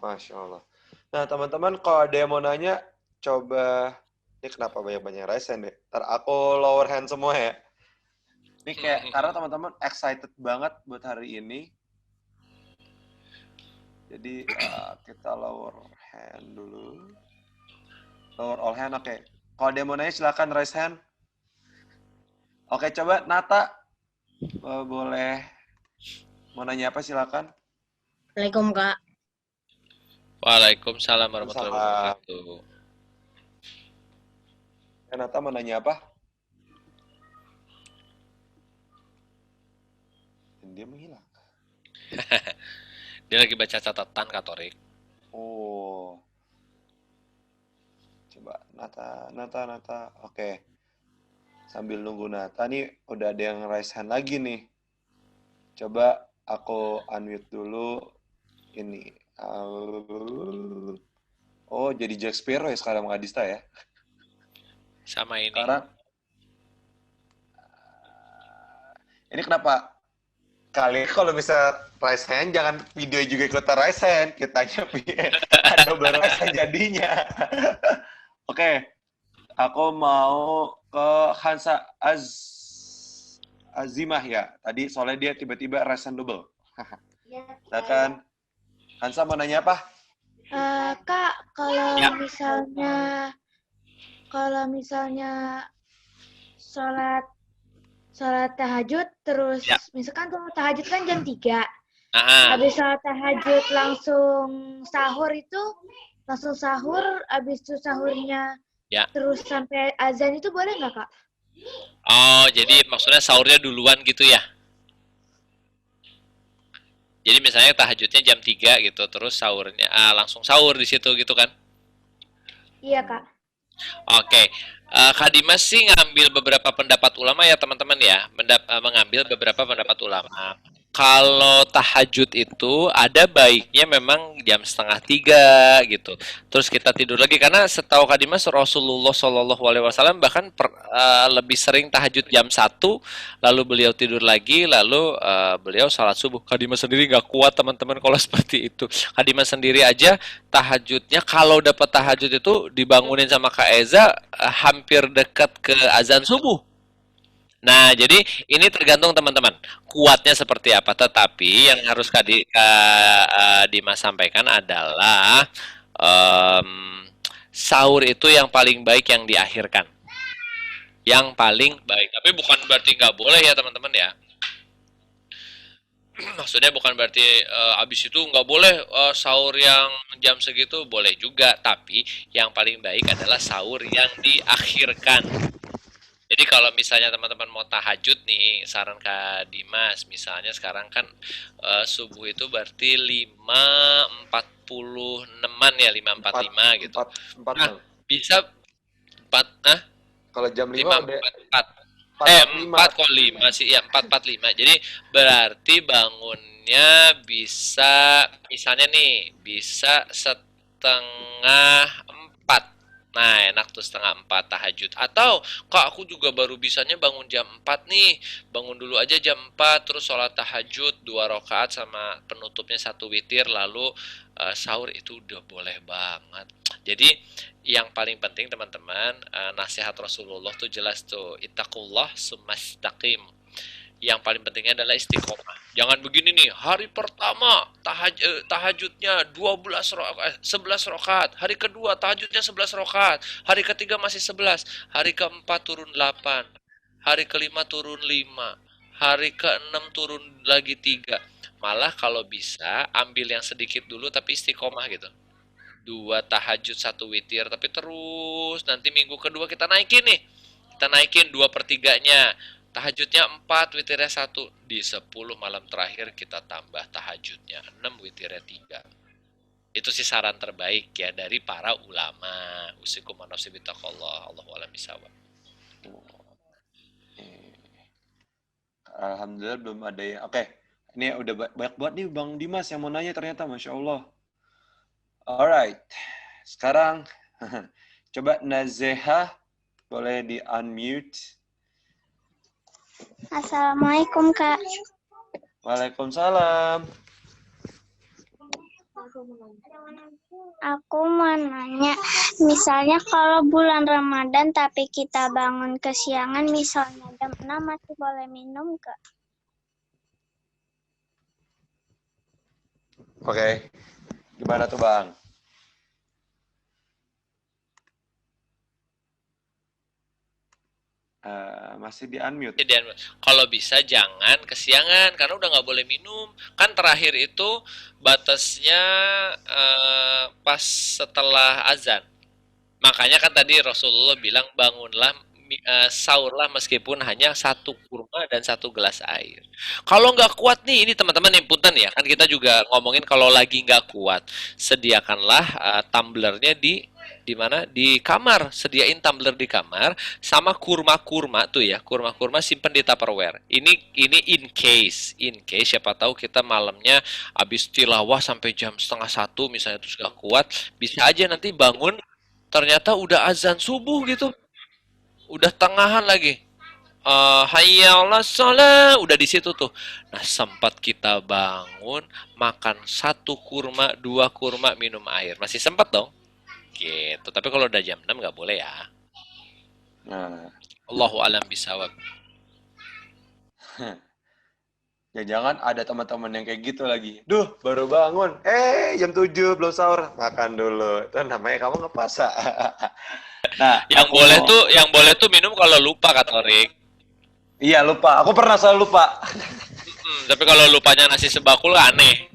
Masya Allah. Nah, teman-teman, kalau ada yang mau nanya, coba... Ini kenapa banyak-banyak raise hand ya? Ntar aku lower hand semua ya. Ini kayak, karena teman-teman excited banget buat hari ini. Jadi, kita lower hand dulu. Lower all hand, oke. Kalau ada yang mau nanya, silakan raise hand. Oke, coba Nata. Boleh mau nanya apa, silakan. Assalamualaikum, Kak. Waalaikumsalam warahmatullahi wabarakatuh. Nata mau nanya apa? Dan dia menghilang. Dia lagi baca catatan, Kak Torik. Oh. Coba Nata. Oke. Sambil nunggu Nata nih, udah ada yang raise hand lagi nih. Coba aku unmute dulu. Ini. Oh, jadi Jack Sparrow ya sekarang Kak Dista ya? Sama ini. Sekarang. Ini kenapa? Kali kalau bisa raise hand, jangan video juga ikutan raise hand. Kitanya ada raise hand jadinya. Oke. Aku mau ke Hansa Azimah ya. Tadi soalnya dia tiba-tiba raise hand double. Silakan. Hansa mau nanya apa? Kak, kalau misalnya sholat tahajud terus misalkan kalau tahajud kan jam 3. Habis sholat tahajud langsung sahur, habis itu sahurnya terus sampai azan itu boleh nggak, Kak? Oh, jadi maksudnya sahurnya duluan gitu ya? Jadi misalnya tahajudnya jam 3 gitu, terus sahurnya langsung sahur di situ gitu kan? Iya, Kak. Oke. Kak Dimas sih ngambil beberapa pendapat ulama ya teman-teman ya, mengambil beberapa pendapat ulama. Kalau tahajud itu ada baiknya memang jam 2:30 gitu. Terus kita tidur lagi karena setahu Kak Dimas Rasulullah SAW bahkan lebih sering tahajud jam 1, lalu beliau tidur lagi, lalu beliau sholat subuh. Kak Dimas sendiri nggak kuat teman-teman kalau seperti itu. Kak Dimas sendiri aja tahajudnya kalau dapat tahajud itu dibangunin sama Kak Eza hampir dekat ke azan subuh. Nah, jadi ini tergantung teman-teman kuatnya seperti apa. Tetapi yang harus Kak Dimas sampaikan adalah sahur itu yang paling baik yang diakhirkan. Yang paling baik. Tapi bukan berarti nggak boleh ya teman-teman ya. Maksudnya bukan berarti abis itu nggak boleh sahur yang jam segitu, boleh juga. Tapi yang paling baik adalah sahur yang diakhirkan. Jadi kalau misalnya teman-teman mau tahajud nih, saran Kak Dimas, misalnya sekarang kan subuh itu berarti 5.46-an ya, 5.45 gitu. 4. Nah, bisa 4, kalau jam 5 udah 4.5 sih, ya 4.45. Jadi berarti bangunnya bisa, misalnya nih, bisa 3:30. Nah, enak tuh 3:30 tahajud. Atau, Kak, aku juga baru bisanya bangun jam 4 nih. Bangun dulu aja jam 4, terus sholat tahajud 2 rakaat sama penutupnya 1 witir, lalu sahur, itu udah boleh banget. Jadi, yang paling penting teman-teman, nasihat Rasulullah tuh jelas tuh. Ittaqullah sumastaqim. Yang paling pentingnya adalah istiqomah. Jangan begini nih, hari pertama tahajudnya 11 rakaat, hari kedua tahajudnya 11 rakaat, hari ketiga masih 11, hari keempat turun 8, hari kelima turun 5, hari keenam turun lagi 3. Malah kalau bisa ambil yang sedikit dulu tapi istiqomah gitu. 2 tahajud 1 witir, tapi terus nanti minggu kedua kita naikin nih. Kita naikin 2/3-nya. Tahajudnya 4, witirnya 1. Di 10 malam terakhir kita tambah tahajudnya 6, witirnya 3. Itu sih saran terbaik ya dari para ulama. Usikum manasi bitaqallah. Allahu a'lam bishawab. Alhamdulillah belum ada ya. Oke. Ini udah banyak banget nih Bang Dimas yang mau nanya ternyata, Masya Allah. Alright. Sekarang coba Nazeha boleh di-unmute. Assalamualaikum, Kak. Waalaikumsalam. Aku mau nanya, misalnya kalau bulan Ramadan tapi kita bangun kesiangan, misalnya jam 6 masih boleh minum nggak? Oke. Gimana tuh, Bang? Masih di-unmute. Kalau bisa jangan kesiangan karena udah nggak boleh minum. Kan terakhir itu batasnya pas setelah azan. Makanya kan tadi Rasulullah bilang bangunlah sahurlah meskipun hanya satu kurma dan satu gelas air. Kalau nggak kuat nih, ini teman-teman yang punten ya, kan kita juga ngomongin kalau lagi nggak kuat, sediakanlah tumblernya di mana di kamar, sediain tumbler di kamar sama kurma-kurma tuh ya, kurma-kurma simpen di Tupperware. Ini in case siapa tahu kita malamnya habis tilawah sampai jam setengah satu misalnya terus nggak kuat, bisa aja nanti bangun ternyata udah azan subuh gitu, udah tengahan lagi. Hayya 'alas shalah, udah di situ tuh. Nah, sempat kita bangun, makan satu kurma, dua kurma, minum air. Masih sempat dong. Gitu. Tapi kalau udah jam 6 nggak boleh ya. Nah, Allahu alam bisawab. ya jangan ada teman-teman yang kayak gitu lagi. Duh, baru bangun. Jam 7 belum sahur. Makan dulu. Itu namanya kamu ngepuasa. Nah, yang boleh tuh minum kalau lupa, kata Torik. Iya, lupa. Aku pernah selalu lupa. Tapi kalau lupanya nasi sebakul aneh.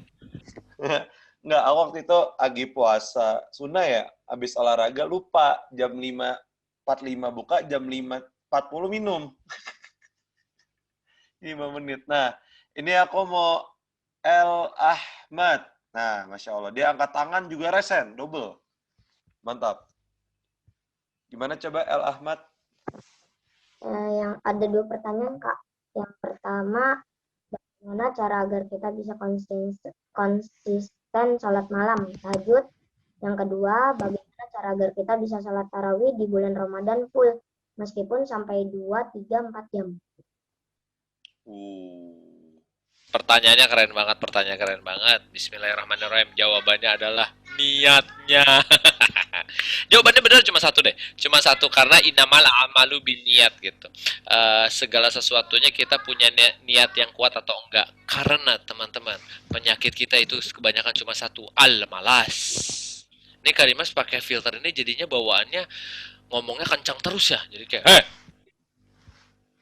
Enggak, aku waktu itu lagi puasa sunnah ya, habis olahraga lupa jam 5.45 buka, jam 5.40 minum. 5 menit. Nah, ini aku mau El Ahmad. Nah, Masya Allah. Dia angkat tangan juga resen, double. Mantap. Gimana coba El Ahmad? Yang ada 2 pertanyaan, Kak. Yang pertama, bagaimana cara agar kita bisa konsisten sholat malam, tahajud? Yang kedua, bagaimana cara agar kita bisa sholat tarawih di bulan Ramadan full, meskipun sampai 2, 3, 4 jam? Pertanyaannya keren banget. Bismillahirrahmanirrahim. Jawabannya adalah niatnya. Jawabannya benar cuma satu deh. Cuma satu, karena innamal a'malu binniyat gitu. Segala sesuatunya kita punya niat yang kuat atau enggak. Karena teman-teman, penyakit kita itu kebanyakan cuma satu, al-malas. Ini Karimas pakai filter ini jadinya bawaannya ngomongnya kencang terus ya. Jadi kayak,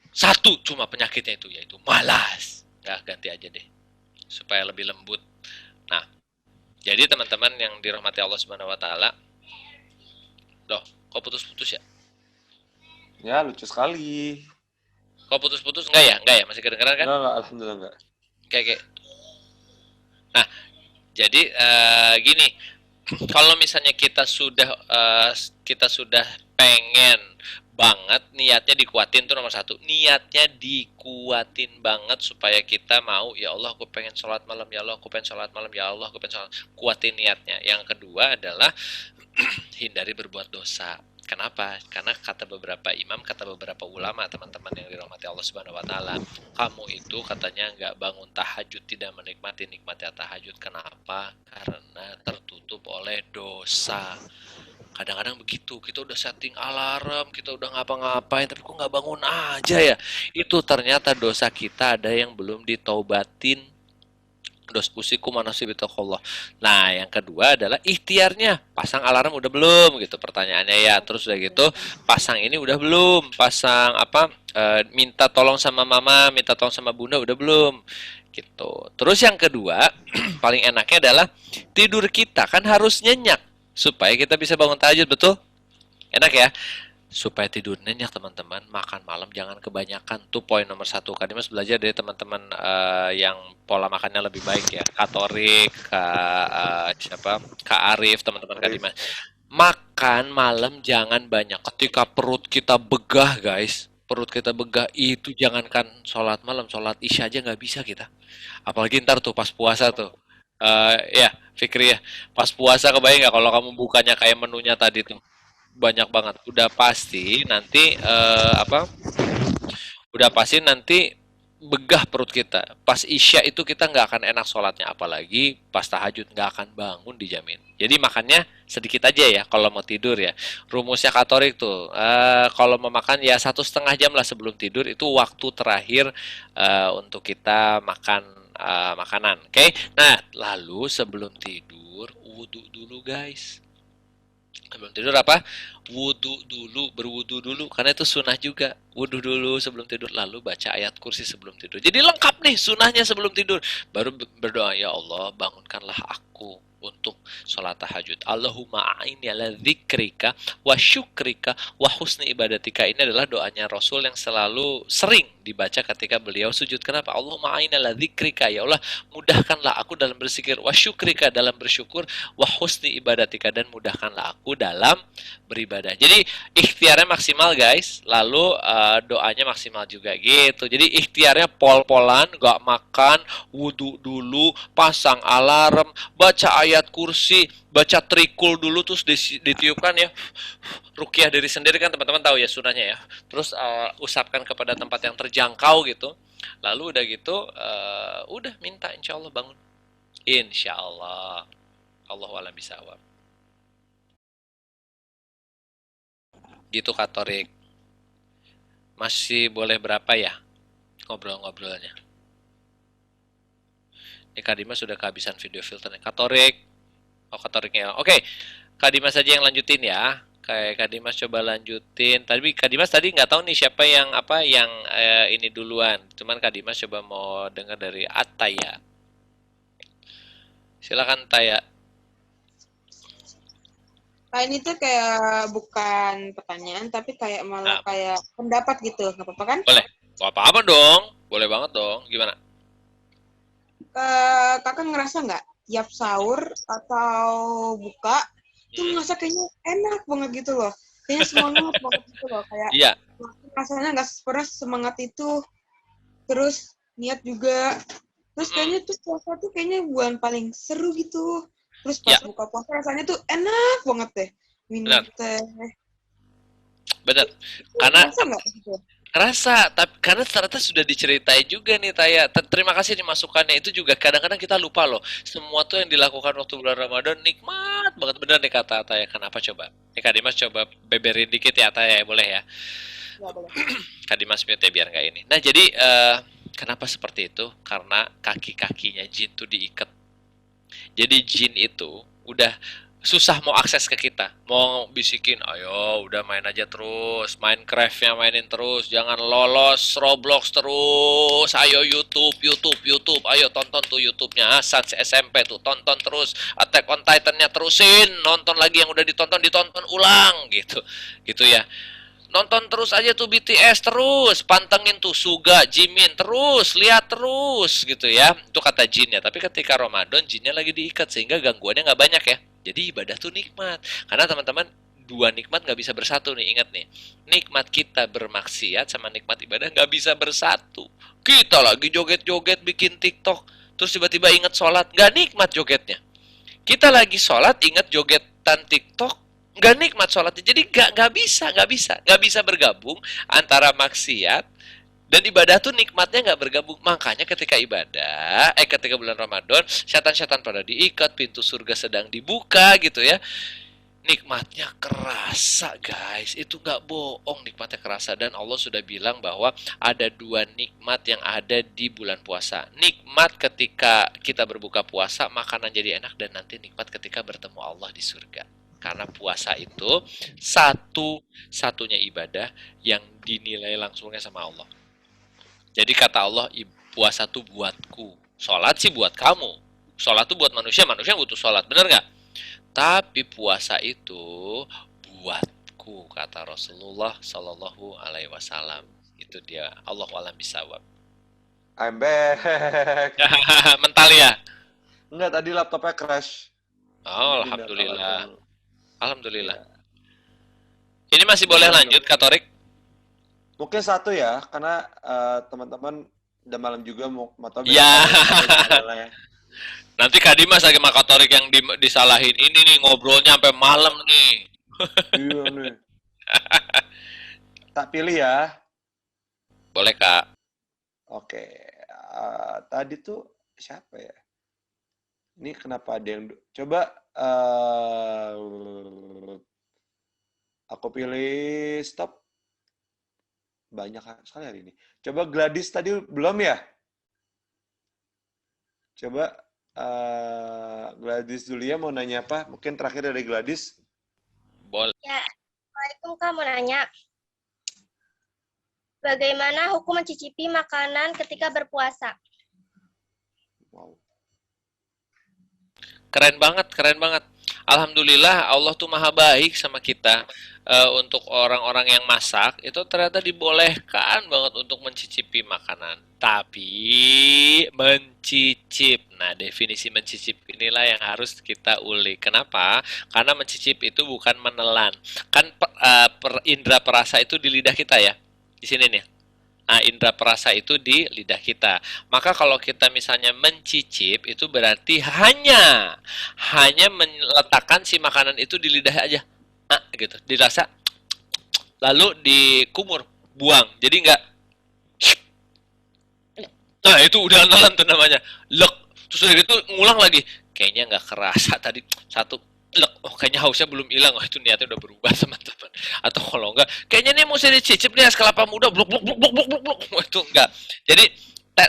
satu cuma penyakitnya itu, yaitu malas. Ya, ganti aja deh supaya lebih lembut. Nah, jadi teman-teman yang dirahmati Allah Subhanahu wa taala. Loh, kok putus-putus ya? Ya, lucu sekali. Kok putus-putus? Enggak ya? Masih kedengeran kan? Enggak, alhamdulillah enggak. Kayak. Nah, jadi gini, kalau misalnya kita sudah pengen banget, niatnya dikuatin tuh nomor satu. Niatnya dikuatin banget supaya kita mau, ya Allah aku pengen sholat malam, ya Allah aku pengen sholat malam, ya Allah aku pengen sholat. Kuatin niatnya. Yang kedua adalah hindari berbuat dosa. Kenapa? Karena kata beberapa imam, kata beberapa ulama, teman-teman yang dirahmati Allah Subhanahu wa taala, kamu itu katanya nggak bangun tahajud, tidak menikmati nikmatnya tahajud. Kenapa? Karena tertutup oleh dosa. Kadang-kadang begitu, kita udah setting alarm, kita udah ngapa-ngapain, tapi kok nggak bangun aja ya? Itu ternyata dosa kita ada yang belum ditaubatin. Dos usiku manasib bitaqullah. Nah, yang kedua adalah ikhtiarnya. Pasang alarm udah belum gitu pertanyaannya ya. Terus udah gitu, pasang ini udah belum? Pasang apa? Minta tolong sama mama, minta tolong sama bunda udah belum? Gitu. Terus yang kedua, paling enaknya adalah tidur kita kan harus nyenyak supaya kita bisa bangun tahajud, betul? Enak ya? Supaya tidur nyenyak teman-teman, makan malam jangan kebanyakan. Tuh poin nomor satu. Kadimas belajar dari teman-teman yang pola makannya lebih baik ya. Kak Torik, Kak Arif, teman-teman Kadimas. Makan malam jangan banyak. Ketika perut kita begah guys, perut kita begah itu jangankan sholat malam, sholat isya aja nggak bisa kita. Apalagi ntar tuh pas puasa tuh. Ya Fikri ya, pas puasa kebayang nggak kalau kamu bukanya kayak menunya tadi tuh banyak banget, udah pasti nanti begah perut kita. Pas Isya itu kita nggak akan enak sholatnya, apalagi pas tahajud nggak akan bangun dijamin. Jadi makannya sedikit aja ya kalau mau tidur ya. Rumusnya Katorik tuh, kalau mau makan ya 1,5 jam lah sebelum tidur, itu waktu terakhir untuk kita makan makanan. Oke? Nah, lalu sebelum tidur wudhu dulu guys. Sebelum tidur apa? Wudhu dulu, berwudhu dulu, karena itu sunnah juga. Wudhu dulu sebelum tidur, lalu baca ayat kursi sebelum tidur. Jadi lengkap nih sunnahnya sebelum tidur. Baru berdoa, ya Allah bangunkanlah aku untuk sholat tahajud. Allahumma a'inni ala dzikrika wa syukrika wa husni ibadatika. Ini adalah doanya Rasul yang selalu sering dibaca ketika beliau sujud. Kenapa? Allahumma a'inni ala dzikrika, ya Allah mudahkanlah aku dalam berzikir, wa syukrika dalam bersyukur, wa husni ibadatika dan mudahkanlah aku dalam beribadah. Jadi ikhtiarnya maksimal guys, lalu doanya maksimal juga gitu. Jadi ikhtiarnya pol-polan, gak makan, wudhu dulu, pasang alarm, baca ayat kursi, baca trikul dulu, terus ditiupkan ya, ruqyah diri sendiri kan teman-teman tahu ya sunahnya ya. Terus usapkan kepada tempat yang terjangkau gitu. Lalu udah gitu, udah minta insya Allah bangun. Insya Allah. Allahu a'lam bishawab. Gitu Katorik. Masih boleh berapa ya ngobrol-ngobrolnya? Ini Kak Dimas sudah kehabisan video filternya. Katorik. Oh, Katoriknya. Oke. Kak Dimas saja yang lanjutin ya. Kayak Kak Dimas coba lanjutin. Tapi Kak Dimas tadi nggak tahu nih siapa yang ini duluan. Cuman Kak Dimas coba mau dengar dari Ataya. Silakan Taya. Ini tuh kayak bukan pertanyaan, tapi kayak malah kayak pendapat gitu. Nggak apa-apa kan? Boleh. Apa-apa dong. Boleh banget dong. Gimana? Kakak ngerasa nggak tiap sahur atau buka tuh ngerasa kayaknya enak banget gitu loh, kayaknya semangat banget gitu loh, kayak Iya. rasanya nggak pernah semangat itu, terus niat juga, terus kayaknya tuh puasa tuh kayaknya bulan paling seru gitu, terus pas buka puasa rasanya tuh enak banget deh minum teh. Bener. Karena ngerasa nggak gitu? Rasa, tapi karena ternyata sudah diceritai juga nih Taya. Terima kasih nih masukannya. Itu juga kadang-kadang kita lupa loh. Semua tuh yang dilakukan waktu bulan Ramadan nikmat banget, bener nih kata Taya. Kenapa coba? Nih Kak Dimas coba beberin dikit ya Taya, boleh ya? Ya boleh. Kak Dimas mute biar nggak ini. Nah jadi kenapa seperti itu? Karena kaki-kakinya jin tuh diikat. Jadi jin itu udah susah mau akses ke kita, mau bisikin, ayo udah main aja terus, Minecraft-nya mainin terus, jangan lolos Roblox terus, ayo YouTube, ayo tonton tuh YouTube-nya Hasan SMP tuh, tonton terus, Attack on Titan-nya terusin, nonton lagi yang udah ditonton ulang, gitu ya. Nonton terus aja tuh BTS terus, pantengin tuh Suga, Jimin terus, lihat terus gitu ya. Itu kata jin ya. Tapi ketika Ramadan jinnya lagi diikat sehingga gangguannya nggak banyak ya. Jadi ibadah tuh nikmat. Karena teman-teman dua nikmat nggak bisa bersatu nih, ingat nih. Nikmat kita bermaksiat sama nikmat ibadah nggak bisa bersatu. Kita lagi joget-joget bikin TikTok, terus tiba-tiba ingat sholat, nggak nikmat jogetnya. Kita lagi sholat ingat jogetan TikTok, nggak nikmat sholatnya. Jadi nggak bisa bergabung antara maksiat dan ibadah tuh nikmatnya nggak bergabung. Makanya ketika ketika bulan Ramadan, setan-setan pada diikat, pintu surga sedang dibuka gitu ya. Nikmatnya kerasa guys, itu nggak bohong, nikmatnya kerasa. Dan Allah sudah bilang bahwa ada dua nikmat yang ada di bulan puasa. Nikmat ketika kita berbuka puasa, makanan jadi enak, dan nanti nikmat ketika bertemu Allah di surga. Karena puasa itu satu-satunya ibadah yang dinilai langsungnya sama Allah. Jadi kata Allah, puasa tuh buatku, sholat sih buat kamu. Sholat tuh buat manusia, manusia butuh sholat, bener nggak? Tapi puasa itu buatku, kata Rasulullah Shallallahu Alaihi Wasallam. Itu dia. Allahu a'lam bishawab. I'm back. Mental ya? Enggak, tadi laptopnya crash. Oh, alhamdulillah. Alhamdulillah. Ini masih boleh lanjut, Kak Torik? Mungkin satu ya, karena teman-teman udah malam juga mau tahu. Ya. Nanti Kak Dimas lagi sama Kak Torik yang disalahin. Ini nih ngobrolnya sampai malam nih. Iya nih. Tak pilih ya. Boleh Kak. Oke. Tadi tuh siapa ya? Ini kenapa ada yang... Coba aku pilih stop. Banyak sekali hari ini. Coba Gladys tadi belum ya? Coba Gladys dulu ya mau nanya apa? Mungkin terakhir dari Gladys. Boleh. Ya, Assalamualaikum Kak, mau nanya. Bagaimana hukum mencicipi makanan ketika berpuasa? Wow. Keren banget, keren banget. Alhamdulillah Allah tuh maha baik sama kita. Untuk orang-orang yang masak itu ternyata dibolehkan banget untuk mencicipi makanan. Tapi mencicip. Nah, definisi mencicip inilah yang harus kita ulik. Kenapa? Karena mencicip itu bukan menelan. Kan indera perasa itu di lidah kita ya. Di sini nih. Nah, indera perasa itu di lidah kita. Maka kalau kita misalnya mencicip itu berarti hanya meletakkan si makanan itu di lidah aja. Gitu. Dirasa lalu dikumur, buang. Jadi enggak. Nah, itu udah nelan tuh namanya. Lek. Terus udah gitu ngulang lagi. Kayaknya nggak kerasa tadi satu lek. Oh, kayaknya hausnya belum hilang. Oh, itu niatnya udah berubah, teman-teman. Atau kalau enggak, kayaknya nih mesti dicicip nih es kelapa muda, blok blok blok blok blok blok blok. Oh, itu enggak. Jadi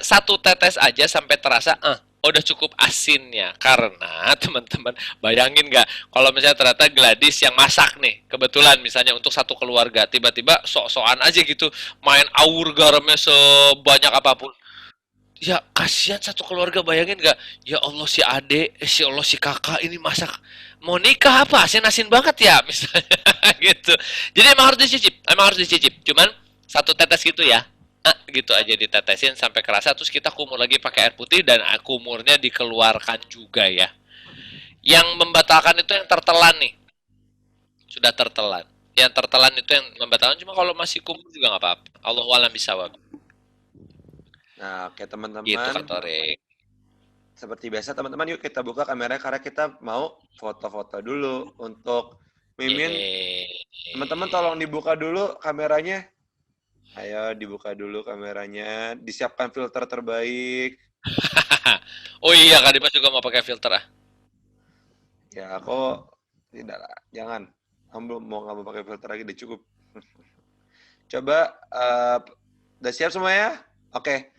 satu tetes aja sampai terasa udah cukup asinnya. Karena teman-teman bayangin nggak kalau misalnya ternyata Gladys yang masak nih, kebetulan misalnya untuk satu keluarga, tiba-tiba sok-sokan aja gitu main awur garamnya sebanyak apapun. Ya kasihan satu keluarga, bayangin nggak? Ya Allah si ade, si Allah si kakak ini masak mau nikah apa? Asin-asin banget ya misalnya gitu. Jadi emang harus dicicip. Cuman satu tetes gitu ya. Gitu aja ditetesin sampai kerasa, terus kita kumur lagi pakai air putih dan kumurnya dikeluarkan juga ya. Yang membatalkan itu yang tertelan nih. Sudah tertelan. Yang tertelan itu yang membatalkan, cuma kalau masih kumur juga nggak apa-apa. Allahu a'lam bishawab. Nah, oke teman-teman. Gitu Kak Torik. Seperti biasa teman-teman, yuk kita buka kamera karena kita mau foto-foto dulu untuk Mimin. Teman-teman tolong dibuka dulu kameranya. Ayo dibuka dulu kameranya, disiapkan filter terbaik. Oh iya, Kak Dimas juga mau pakai filter Ya, aku tidak lah, jangan. Kamu nggak mau pakai filter lagi, udah cukup. Coba, udah siap semuanya? Oke.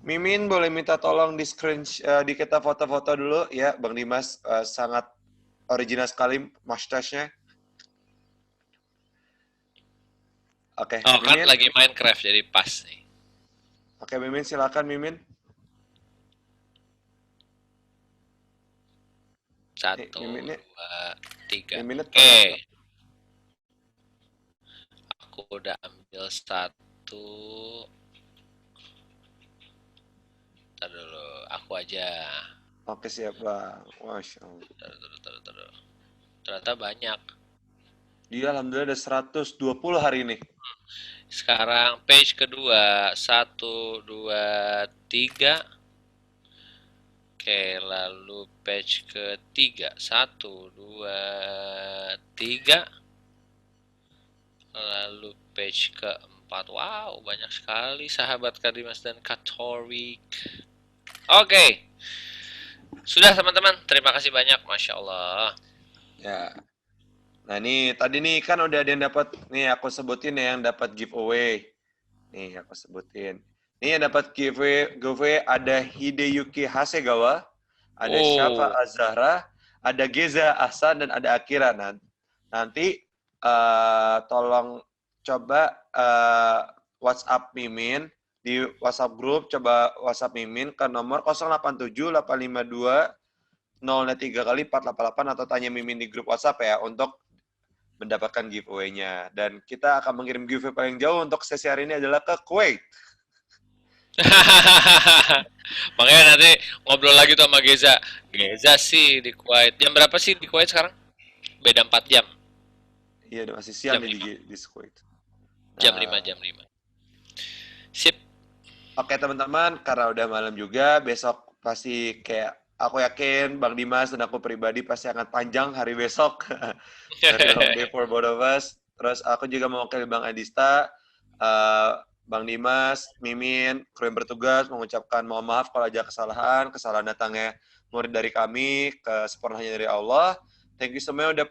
Mimin boleh minta tolong di screen, di kita foto-foto dulu ya, Bang Dimas sangat original sekali mustache-nya. Oke. Oh, kan Mimin. lagi Minecraft jadi pas nih. Oke, Mimin silakan Mimin. 1, 2, 3. Mimin. Oke. Aku udah ambil 1. Ntar dulu, aku aja. Oke, siap Bang. Masya Allah. Taruh. Ternyata banyak. Dia alhamdulillah ada 120 hari ini. Sekarang page kedua, 1, 2, 3. Oke, lalu page ketiga, 1, 2, 3. Lalu page keempat. Wow, banyak sekali sahabat Kak Dimas dan Kak Torik. Oke. Sudah teman-teman, terima kasih banyak, Masya Allah. Ya. Nah ini tadi nih kan udah ada yang dapat, nih aku sebutin ya yang dapat giveaway. Nih aku sebutin. Nih yang dapat giveaway ada Hideyuki Hasegawa, ada Syafa Azhara, ada Geza Ahsan dan ada Akira. Nanti tolong coba WhatsApp Mimin di WhatsApp grup, coba WhatsApp Mimin ke nomor 087 852 003 kali 488 atau tanya Mimin di grup WhatsApp ya untuk mendapatkan giveaway-nya. Dan kita akan mengirim giveaway paling jauh untuk sesi hari ini adalah ke Kuwait. Makanya nanti ngobrol lagi tuh sama Geza. Geza sih di Kuwait. Jam berapa sih di Kuwait sekarang? Beda 4 jam. Iya, masih siang nih di Kuwait. Jam 5, jam 5. Sip. Oke teman-teman, karena udah malam juga, besok pasti kayak aku yakin Bang Dimas dan aku pribadi pasti akan panjang hari besok. Very long day for both of us. Terus aku juga mewakili Bang Adista. Bang Dimas, Mimin, kru yang bertugas mengucapkan mohon maaf kalau ada kesalahan datangnya murid dari kami, kesempurnaan hanya dari Allah. Thank you semuanya udah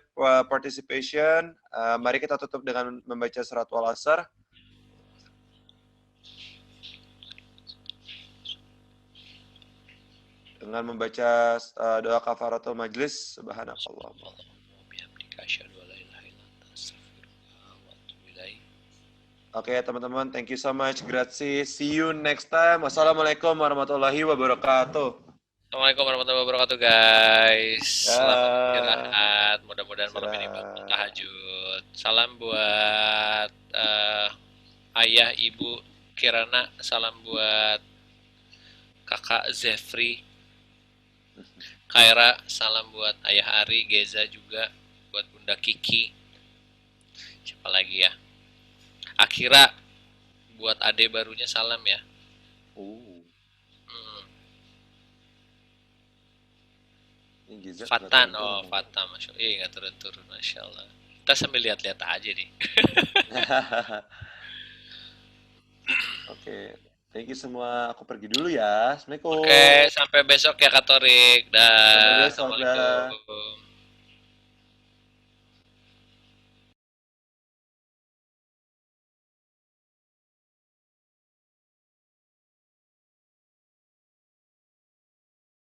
participation. Mari kita tutup dengan membaca surat Wal-Asr. Dengan membaca doa kafaratul majlis. Subhanakallah. Oke, teman-teman, thank you so much. Grazie. See you next time. Wassalamualaikum warahmatullahi wabarakatuh. Assalamualaikum warahmatullahi wabarakatuh, guys. Selamat istirahat. Mudah-mudahan malam ini bangun tahajud. Salam buat ayah, ibu Kirana. Salam buat kakak Zefri. Kaira, salam buat ayah Ari, Geza juga. Buat Bunda Kiki. Siapa lagi ya? Akira, buat ade barunya salam ya. Fatan, Fatan, masya Allah. Nggak turun-turun, masya Allah. Kita sambil lihat-lihat aja nih. Oke, thank you semua. Aku pergi dulu ya. Assalamualaikum. Oke, sampai besok ya Kak Torik. Dah. Sampai besok, dah. Assalamualaikum.